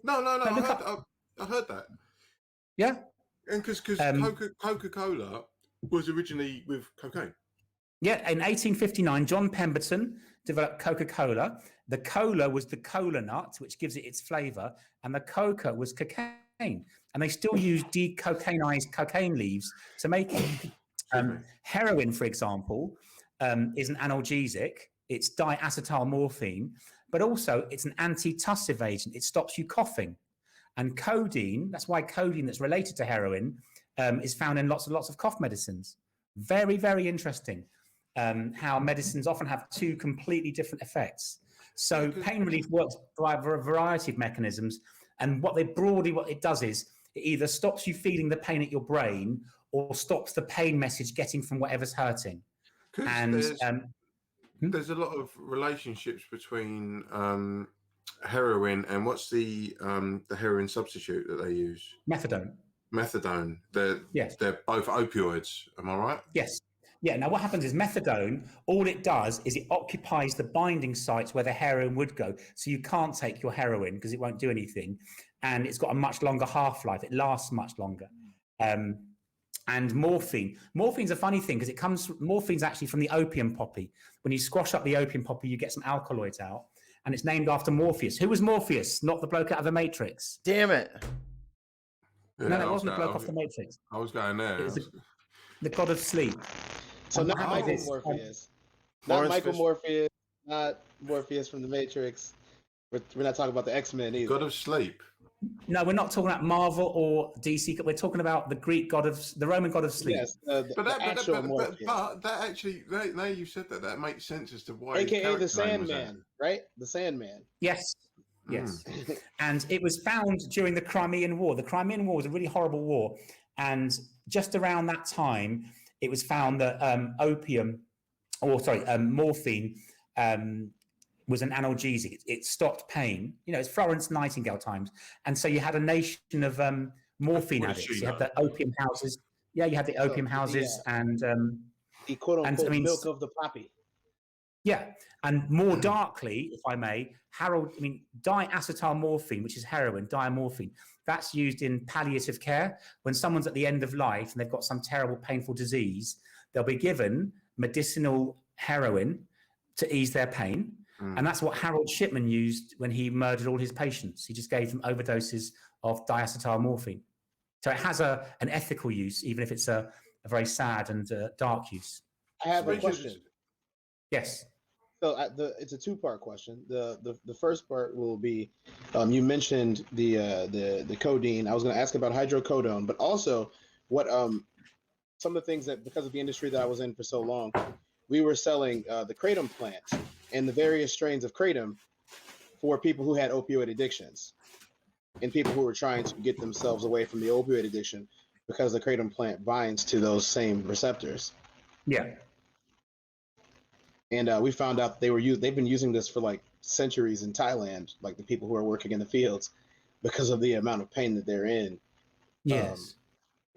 No, I heard that. Yeah. And because Coca-Cola was originally with cocaine. Yeah, in 1859, John Pemberton developed Coca-Cola. The cola was the cola nut, which gives it its flavor, and the coca was cocaine. And they still use decocainized cocaine leaves to make it. Heroin, for example, is an analgesic. It's diacetylmorphine, but also it's an antitussive agent. It stops you coughing. And codeine, that's why codeine that's related to heroin is found in lots and lots of cough medicines. Very, very interesting. how medicines often have two completely different effects. So pain relief works by a variety of mechanisms, and what it does is it either stops you feeling the pain at your brain or stops the pain message getting from whatever's hurting. And there's a lot of relationships between heroin and what's the heroin substitute that they use? Methadone. Methadone. Yes. They're both opioids. Am I right? Yes. Yeah. Now, what happens is methadone, all it does is it occupies the binding sites where the heroin would go. So you can't take your heroin because it won't do anything. And it's got a much longer half-life. It lasts much longer. And morphine's a funny thing because morphine's actually from the opium poppy. When you squash up the opium poppy, you get some alkaloids out, and it's named after Morpheus. Who was Morpheus? Not the bloke out of the Matrix. Damn it. Yeah, No, it wasn't the bloke off the Matrix. I was going there. It was the god of sleep. So not Michael Morpheus. Not Michael Morpheus, not Morpheus from the Matrix. We're not talking about the X-Men either. God of sleep. No, we're not talking about Marvel or DC. We're talking about the Greek god of the Roman god of sleep. Yes, but that actually, now you said that makes sense as to why. AKA the Sandman, right? The Sandman. Yes, yes. And it was found during the Crimean War. The Crimean War was a really horrible war, and just around that time, it was found that morphine. Was an analgesic. It stopped pain. You know, it's Florence Nightingale times. And so you had a nation of morphine addicts. You had the opium houses. Yeah, you had the opium houses and the quote-unquote milk of the poppy. Yeah. And more darkly, if I may, diacetylmorphine, which is heroin, diamorphine, that's used in palliative care. When someone's at the end of life and they've got some terrible, painful disease, they'll be given medicinal heroin to ease their pain. And that's what Harold Shipman used when he murdered all his patients. He just gave them overdoses of diacetylmorphine. So it has an ethical use, even if it's a very sad and dark use. I have a question. Yes. So it's a two-part question. The first part will be, you mentioned the codeine. I was going to ask about hydrocodone, but also what some of the things that, because of the industry that I was in for so long, we were selling the kratom plant and the various strains of kratom for people who had opioid addictions and people who were trying to get themselves away from the opioid addiction because the kratom plant binds to those same receptors. Yeah. And we found out they've been using this for like centuries in Thailand, like the people who are working in the fields, because of the amount of pain that they're in. Yes.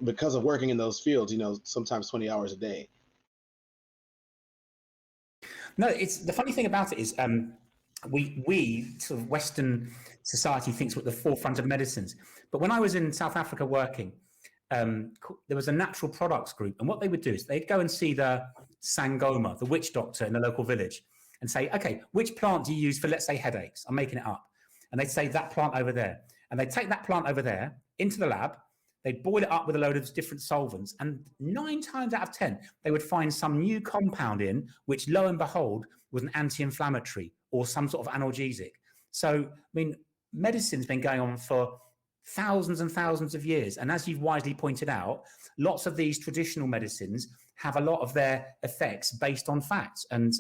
Because of working in those fields, sometimes 20 hours a day. No, it's the funny thing about it is we sort of Western society thinks we're at the forefront of medicines. But when I was in South Africa working, there was a natural products group. And what they would do is they'd go and see the Sangoma, the witch doctor in the local village, and say, okay, which plant do you use for, let's say, headaches? I'm making it up. And they'd say that plant over there. And they'd take that plant over there into the lab. They'd boil it up with a load of different solvents, and 9 times out of 10, they would find some new compound in, which lo and behold, was an anti-inflammatory or some sort of analgesic. So, medicine's been going on for thousands and thousands of years. And as you've wisely pointed out, lots of these traditional medicines have a lot of their effects based on facts. And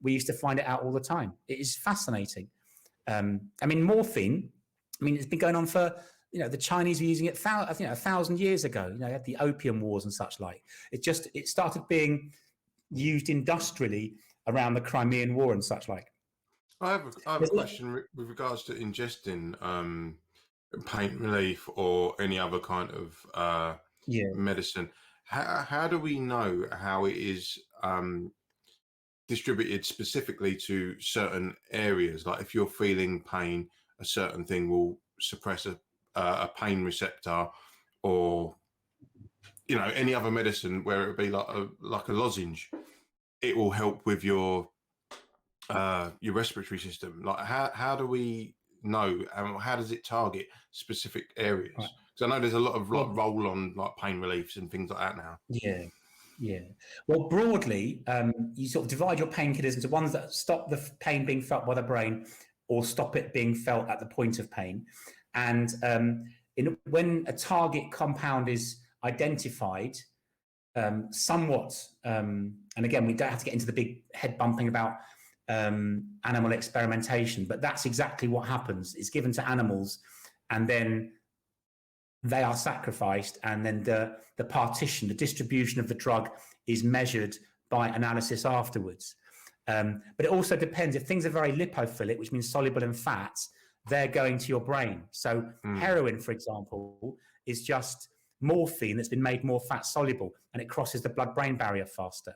we used to find it out all the time. It is fascinating. Morphine, it's been going on for... the Chinese were using it, 1,000 years ago. You had the opium wars and such like. It started being used industrially around the Crimean War and such like. I have a question with regards to ingesting pain relief or any other kind of medicine. How do we know how it is distributed specifically to certain areas? Like if you're feeling pain, a certain thing will suppress a pain receptor, or any other medicine where it would be like a lozenge, it will help with your respiratory system. Like how do we know, and how does it target specific areas? Because I know there's a lot of roll on like pain reliefs and things like that now. Yeah. Well, broadly, you sort of divide your painkillers into ones that stop the pain being felt by the brain or stop it being felt at the point of pain. And when a target compound is identified, somewhat, and again, we don't have to get into the big head bumping about animal experimentation, but that's exactly what happens. It's given to animals, and then they are sacrificed, and then the partition, the distribution of the drug is measured by analysis afterwards. But it also depends. If things are very lipophilic, which means soluble in fats, they're going to your brain. So heroin, for example, is just morphine that's been made more fat soluble, and it crosses the blood-brain barrier faster.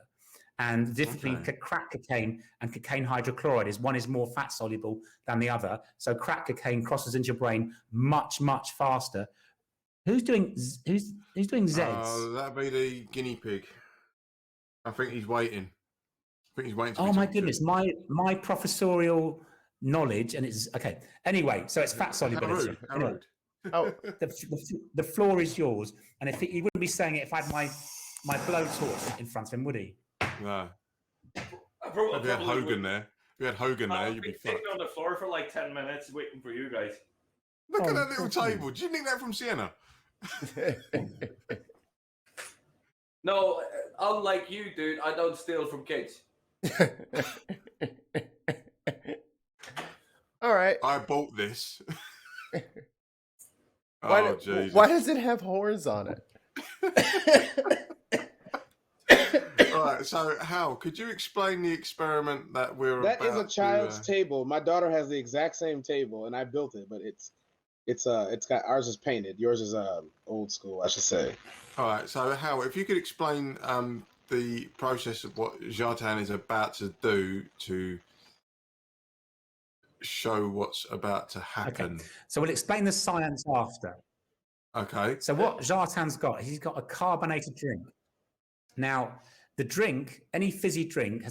And the difference between crack cocaine and cocaine hydrochloride is one is more fat soluble than the other. So crack cocaine crosses into your brain much, much faster. Who's doing Zeds? That'd be the guinea pig. I think he's waiting. Oh my goodness, my professorial knowledge, and it's okay. Anyway, so it's fat solubility. How rude. Oh, the floor is yours, and if he wouldn't be saying it if I had my blowtorch in front of him, would he? No. If you had Hogan there, you'd be fucked. On the floor for like 10 minutes waiting for you guys. Look at that little table. Do you think that from Sienna? No, unlike you, dude, I don't steal from kids. All right. I bought this. Why does it have horns on it? All right, so Hal, could you explain the experiment that we're That about is a child's to, table. My daughter has the exact same table, and I built it, but it's got ours is painted. Yours is old school, I should say. All right, so Hal, if you could explain the process of what Kjartan is about to do to show what's about to happen. Okay. So we'll explain the science after. Okay. So what Kjartan's got, he's got a carbonated drink. Now, the drink, any fizzy drink,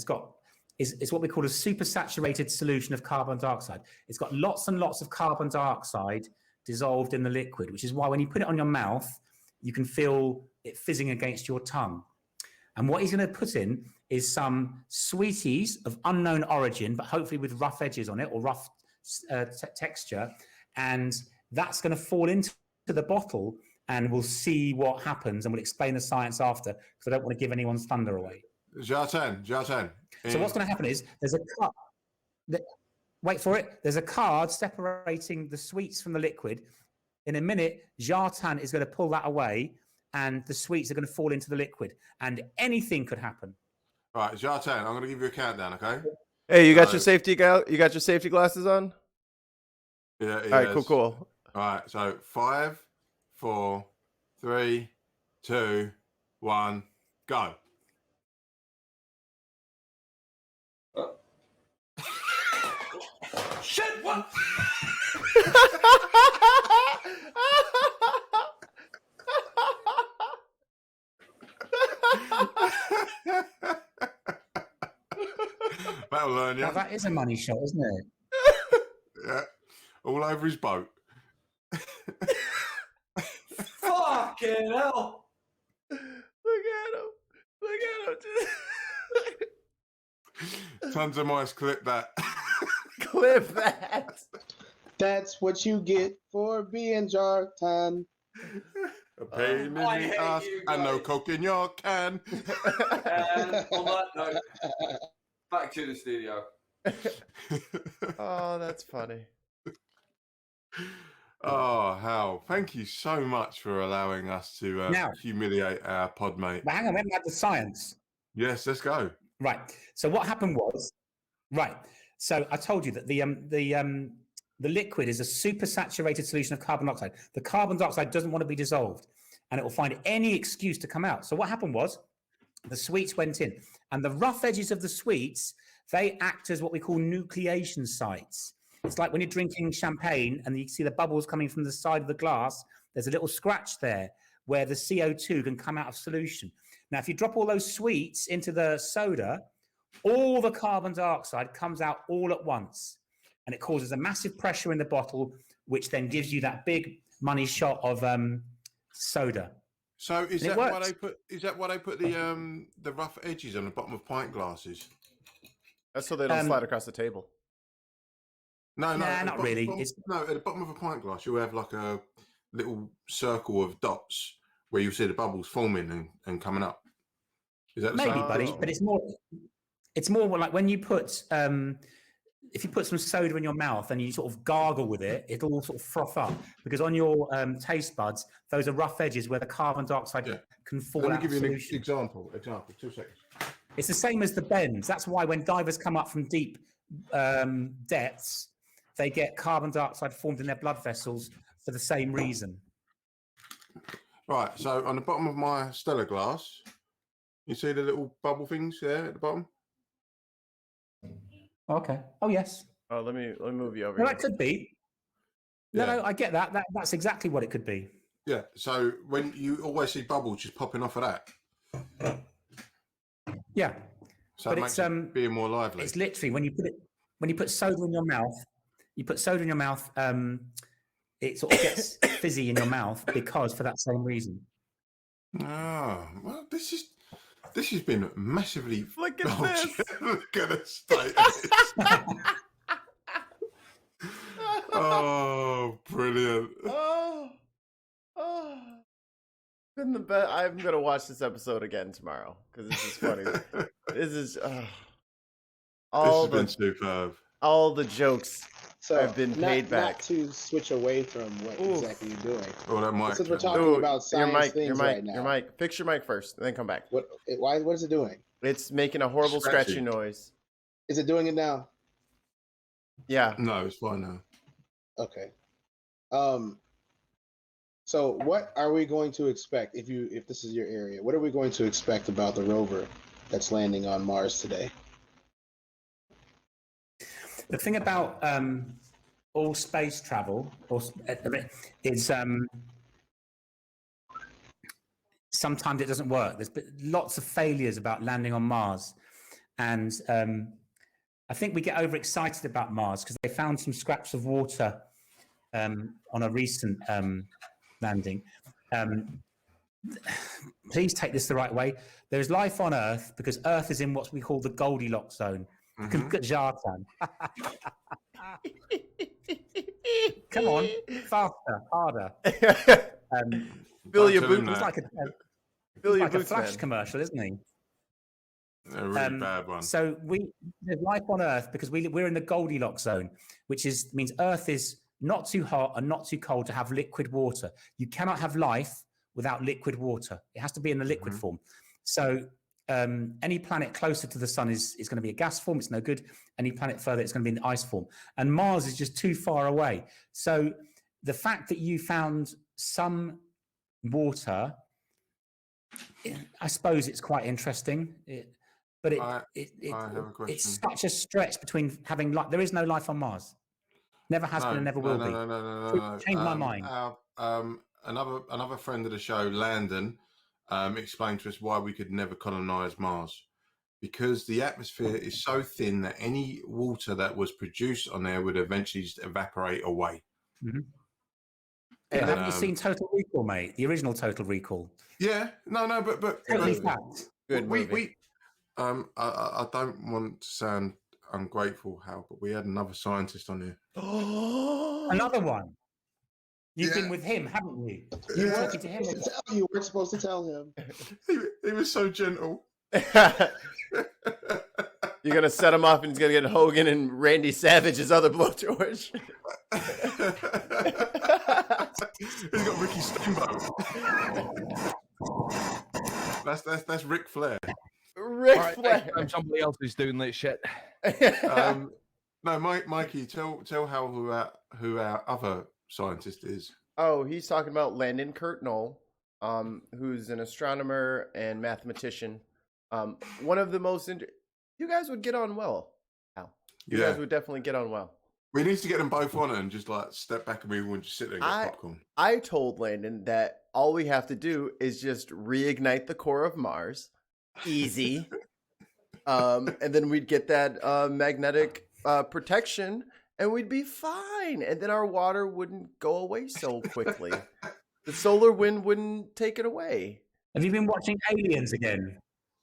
is what we call a supersaturated solution of carbon dioxide. It's got lots and lots of carbon dioxide dissolved in the liquid, which is why when you put it on your mouth, you can feel it fizzing against your tongue. And what he's going to put in is some sweeties of unknown origin, but hopefully with rough edges on it or rough texture. And that's going to fall into the bottle, and we'll see what happens, and we'll explain the science after, because I don't want to give anyone's thunder away. Kjartan. So what's going to happen is there's a cup. Wait for it. There's a card separating the sweets from the liquid. In a minute, Kjartan is going to pull that away, and the sweets are going to fall into the liquid, and anything could happen. All right, Kjartan, I'm going to give you a countdown, okay? Hey, you got your safety glasses on? Yeah. All right, cool. All right, so 5, 4, 3, 2, 1, go. Shit, what? That'll learn you. Now, that is a money shot, isn't it? Yeah, all over his boat. Fucking hell. Look at him. Tons of mice, clip that. Clip that. That's what you get for being Kjartan. A pain in the ass and no coke in your can. And on that note, back to the studio. Oh, that's funny. Oh, Hal, thank you so much for allowing us to humiliate our pod mate. But hang on, we haven't had the science. Yes, let's go. Right. So what happened was, so I told you that the liquid is a supersaturated solution of carbon dioxide. The carbon dioxide doesn't want to be dissolved, and it will find any excuse to come out. So what happened was, the sweets went in, and the rough edges of the sweets, they act as what we call nucleation sites. It's like when you're drinking champagne and you see the bubbles coming from the side of the glass, there's a little scratch there where the CO2 can come out of solution. Now, if you drop all those sweets into the soda, all the carbon dioxide comes out all at once, and it causes a massive pressure in the bottle, which then gives you that big money shot of soda. So is that why they put the rough edges on the bottom of pint glasses? That's so they don't slide across the table. No, not really. No, at the bottom of a pint glass, you'll have like a little circle of dots where you'll see the bubbles forming and coming up. Is that the Maybe, same buddy, principle? but it's more like when you put if you put some soda in your mouth and you sort of gargle with it, it'll all sort of froth up because on your taste buds, those are rough edges where the carbon dioxide Yeah. can fall Let me out give of you an solution. example. 2 seconds. It's the same as the bends. That's why when divers come up from deep depths, they get carbon dioxide formed in their blood vessels for the same reason. Right, so on the bottom of my Stella glass, you see the little bubble things there at the bottom? Okay. Oh, yes. Oh, let me move you over Well, here. that could be. No, Yeah. no, I get that. That's exactly what it could be. Yeah, so when you always see bubbles just popping off of that. Yeah. So But it makes it's, it being more lively. It's literally when you put soda in your mouth, it sort of gets fizzy in your mouth because for that same reason. Oh, well, this has been massively. Look at this. Look at the state of this. Oh, brilliant. Been the best. I'm gonna watch this episode again tomorrow because this is funny. This is all This has been superb. all the jokes So have been paid back. Not to switch away from what exactly you're doing. Oh, that mic. Since we're talking about science things right now. Your mic. Fix your mic first, and then come back. What is it doing? It's making a horrible Scratchy. scratchy noise. Is it doing it now? Yeah. No, it's fine now. Okay. So what are we going to expect if this is your area? What are we going to expect about the rover that's landing on Mars today? The thing about all space travel is sometimes it doesn't work. There's lots of failures about landing on Mars, and I think we get overexcited about Mars because they found some scraps of water on a recent landing. Please take this the right way. There is life on Earth because Earth is in what we call the Goldilocks zone. Kjartan. Come on, faster, harder. Fill your Don't tell him boots. that. Fill your a boots, Flash man. commercial, isn't he? A really bad one. So there's life on Earth because we're in the Goldilocks zone, which means Earth is not too hot and not too cold to have liquid water. You cannot have life without liquid water. It has to be in the liquid form. So any planet closer to the sun is going to be a gas form. It's no good. Any planet further, it's going to be in the ice form. And Mars is just too far away. So the fact that you found some water, I suppose it's quite interesting. But I have a question. it's such a stretch between having life. There is no life on Mars. Never has been and never will be. No. Changed my mind. Another friend of the show, Landon, explained to us why we could never colonize Mars. Because the atmosphere is so thin that any water that was produced on there would eventually just evaporate away. Mm-hmm. Yeah, haven't you seen Total Recall, mate? The original Total Recall. Yeah, but Totally fact. Good movie. I don't want to sound ungrateful, Hal, but we had another scientist on here. Another one. You've been with him, haven't you? You were talking to him. You weren't supposed to tell him. He was so gentle. You're gonna set him off, and he's gonna get Hogan and Randy Savage's other blowtorch. He's got Ricky Steamboat. That's Ric Flair. Ric Flair. I'm somebody else who's doing that shit. No, Mikey, tell Hal who our other scientist is. Oh, he's talking about Landon Kurt Knoll, who's an astronomer and mathematician. One of the most. You guys would get on well, Hal. You guys would definitely get on well. We need to get them both on and just like step back and we will just sit there and get popcorn. I told Landon that all we have to do is just reignite the core of Mars. Easy. And then we'd get that magnetic protection and we'd be fine. And then our water wouldn't go away so quickly. The solar wind wouldn't take it away. Have you been watching Aliens again?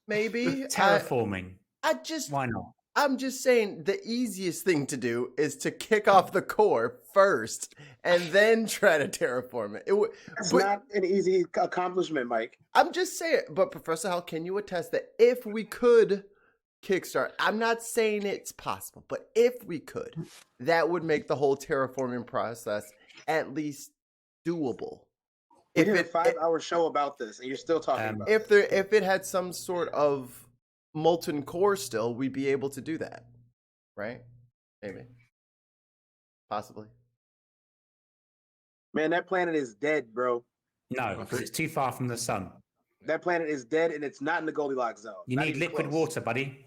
Maybe. Terraforming. I just Why not? I'm just saying the easiest thing to do is to kick off the core first and then try to terraform it. It's But not an easy accomplishment, Mike. I'm just saying, but Professor Hal, can you attest that if we could kickstart, I'm not saying it's possible, but if we could, that would make the whole terraforming process at least doable. We did a 5-hour show about this, and you're still talking about if it had some sort of molten core still, we'd be able to do that, right? Maybe, possibly. Man, that planet is dead, bro. No, because it's too far from the sun. That planet is dead, and it's not in the Goldilocks zone. You Not need even liquid close. water, buddy.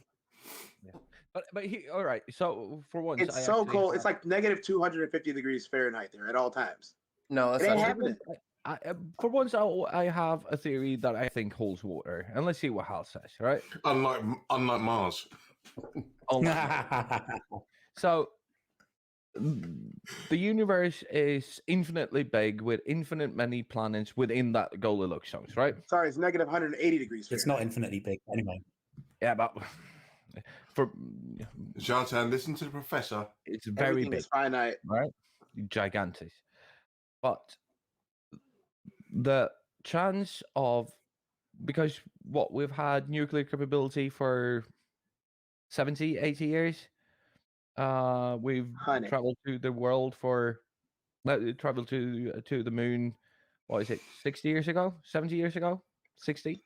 But all right. So for once, It's I so actually cold. have- It's like negative 250 degrees Fahrenheit there at all times. No, that's It ain't not happening. For once, I have a theory that I think holds water, and let's see what Hal says. Right? Unlike Mars. So the universe is infinitely big with infinite many planets within that Goldilocks zone, right? Sorry, it's negative 180 degrees Fahrenheit. It's not infinitely big. Anyway. Yeah, but for Kjartan, listen to the professor. it's very Everything big, is finite. right? Gigantic. But the chance of, because what we've had nuclear capability for 70, 80 years. We've Honey. traveled to the world for traveled to the moon. What is it? 60 years ago? 70 years ago? 60?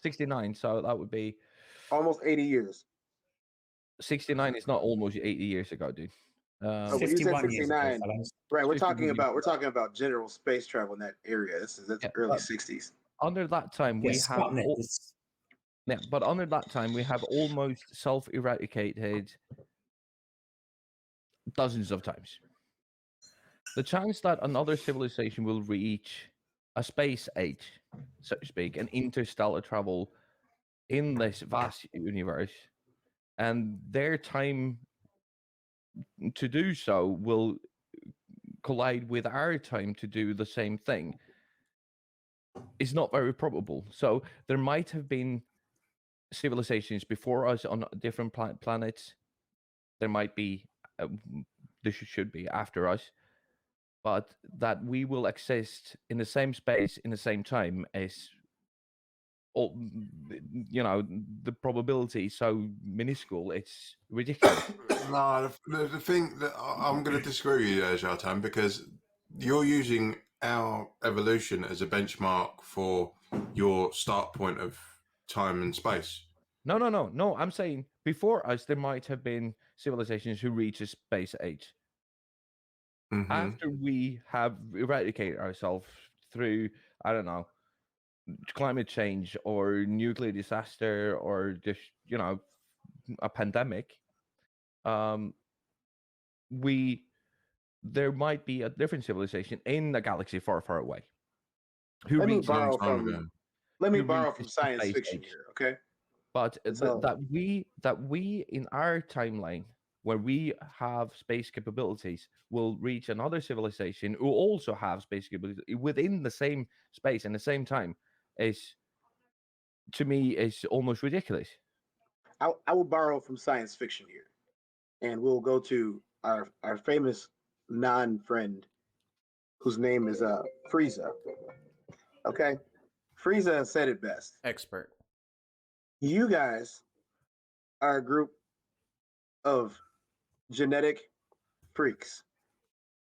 69. So that would be Almost 80 years. 69 is not almost 80 years ago, dude. Oh, when you said 51 years ago, 69, fellas. right? We're 51 talking about general space travel in that area. That's Yeah, early 60s. Under that time, we Yes, have yeah, but under that time, we have almost self-eradicated dozens of times. The chance that another civilization will reach a space age, so to speak, an interstellar travel in this vast universe, and their time to do so will collide with our time to do the same thing, is not very probable. So there might have been civilizations before us on different planets. There might be, there should be after us, but that we will exist in the same space in the same time is, all, the probability is so minuscule, it's ridiculous. No, the thing that I'm going to disagree with you there, Kjartan, because you're using our evolution as a benchmark for your start point of time and space. No. I'm saying before us, there might have been civilizations who reach a space age. Mm-hmm. After we have eradicated ourselves through, I don't know, climate change or nuclear disaster or just, a pandemic, there might be a different civilization in a galaxy far, far away. Let me borrow time from science fiction here, okay? But So- that we in our timeline, where we have space capabilities, will reach another civilization who also have space capabilities within the same space and the same time, is, to me, is almost ridiculous. I will borrow from science fiction here, and we'll go to our famous non-friend, whose name is Frieza. Okay, Frieza said it best. Expert. You guys are a group of genetic freaks,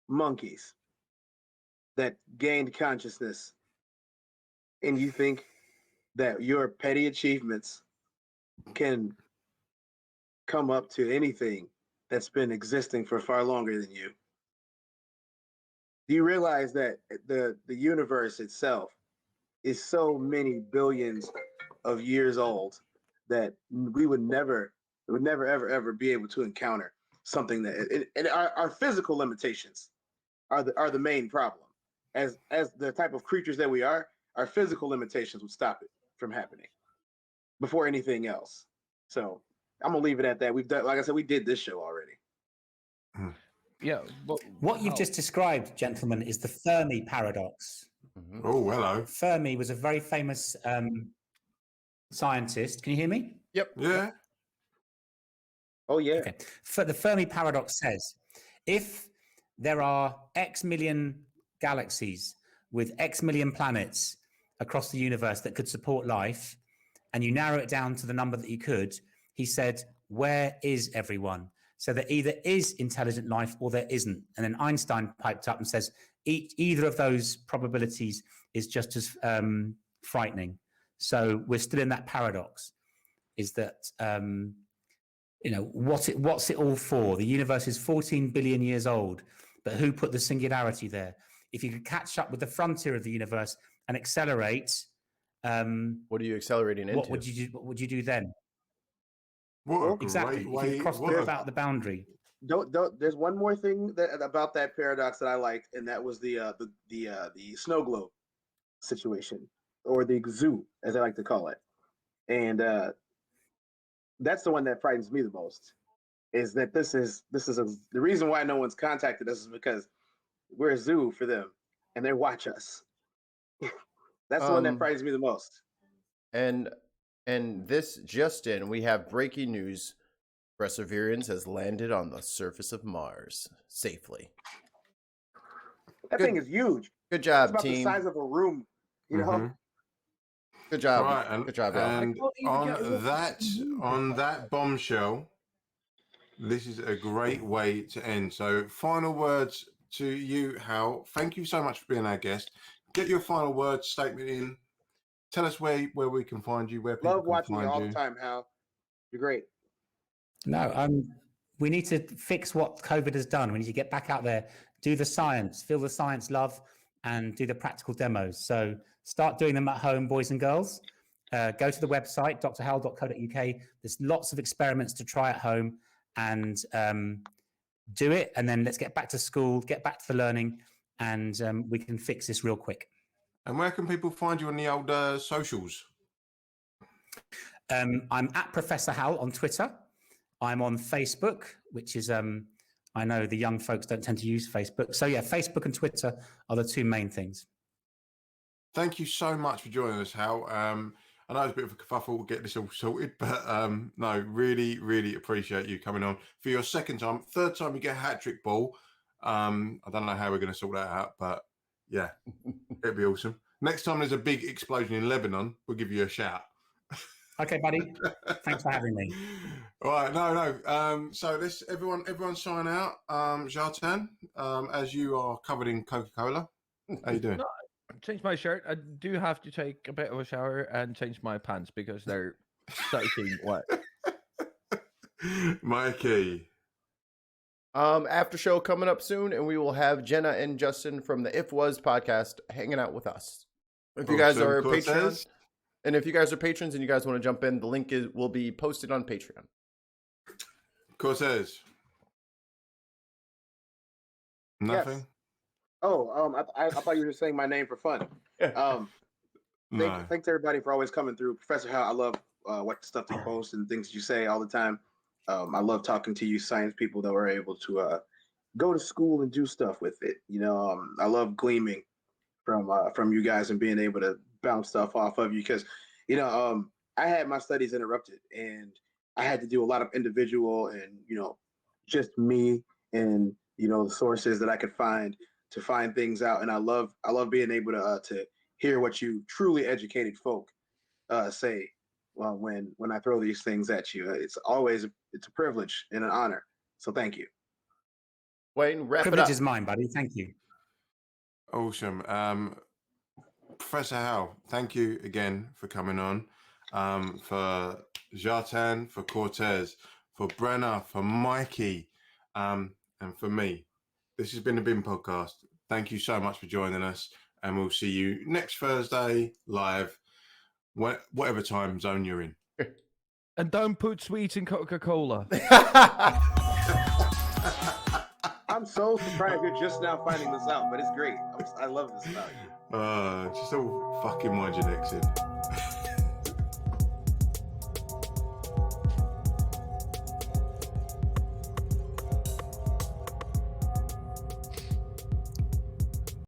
monkeys that gained consciousness, and you think that your petty achievements can come up to anything that's been existing for far longer than you. Do you realize that the universe itself is so many billions of years old that we would never ever be able to encounter something that, and our physical limitations are the main problem. As the type of creatures that we are, our physical limitations would stop it from happening before anything else. So I'm gonna leave it at that. We've done, like I said, we did this show already. Yeah, but What you've just described, gentlemen, is the Fermi Paradox. Mhm. Oh, hello. Fermi was a very famous scientist. Can you hear me? Yep. Yeah. Oh yeah. Okay. The Fermi Paradox says if there are X million galaxies with X million planets across the universe that could support life, and you narrow it down to the number that you could, he said, where is everyone? So there either is intelligent life or there isn't. And then Einstein piped up and says, either of those probabilities is just as frightening. So we're still in that paradox, is that, what's it all for? The universe is 14 billion years old, but who put the singularity there? If you could catch up with the frontier of the universe and accelerate, what are you accelerating into? What would you do? What would you do then? What a Exactly. great If way! you cross about the boundary. Don't. There's one more thing about that paradox that I liked, and that was the snow globe situation, or the zoo, as I like to call it. And that's the one that frightens me the most. Is that the reason why no one's contacted us is because we're a zoo for them, and they watch us. That's the one that frightens me the most. And this just in, we have breaking news. Perseverance has landed on the surface of Mars safely. That thing is huge. Good job, it's about team. the size of a room, you know. Good job. Right, and, good job, y'all. And on that bombshell, this is a great way to end. So, final words to you, Hal. Thank you so much for being our guest. Get your final words statement in. Tell us where we can find you. Where people Love watching can you find all the time, Hal. You're great. No, we need to fix what COVID has done. We need to get back out there, do the science, feel the science love, and do the practical demos. So start doing them at home, boys and girls. Go to the website, drhal.co.uk. There's lots of experiments to try at home, and do it. And then let's get back to school, get back to the learning, and we can fix this real quick. And where can people find you on the old socials? I'm at Professor Hal on Twitter. I'm on Facebook, which is, I know the young folks don't tend to use Facebook. So yeah, Facebook and Twitter are the two main things. Thank you so much for joining us, Hal. I know it's a bit of a kerfuffle to get this all sorted, but no, really, really appreciate you coming on for your second time. Third time you get a hat-trick ball. I don't know how we're going to sort that out, but yeah, it'd be awesome. Next time there's a big explosion in Lebanon, we'll give you a shout. Okay, buddy. Thanks for having me. All right, no. So let's everyone sign out. Kjartan, as you are covered in Coca-Cola, how you doing? No, change my shirt. I do have to take a bit of a shower and change my pants because they're soaking wet. Mikey. After show coming up soon, and we will have Jenna and Justin from the If Was podcast hanging out with us. If you guys are patrons, and if you guys are patrons and you guys want to jump in, the link will be posted on Patreon. Cortez. Nothing. Yes. Oh, I thought you were just saying my name for fun. No. Thanks everybody for always coming through. Professor Hal, I love what stuff you post and things you say all the time. I love talking to you science people that were able to go to school and do stuff with it. You know, I love gleaming from you guys and being able to bounce stuff off of you because, you know, I had my studies interrupted and I had to do a lot of individual and, you know, just me and, you know, the sources that I could find to find things out. And I love being able to hear what you truly educated folk say when I throw these things at you. It's a privilege and an honor. So thank you. Wayne, wrap it up. Privilege is mine, buddy. Thank you. Awesome. Professor Hal, thank you again for coming on. For Kjartan, for Cortez, for Brenna, for Mikey, and for me. This has been the BIM Podcast. Thank you so much for joining us, and we'll see you next Thursday live, whatever time zone you're in. And don't put sweets in Coca-Cola. I'm so surprised you're just now finding this out, but it's great. I love this about you. Just all fucking mind your necks in.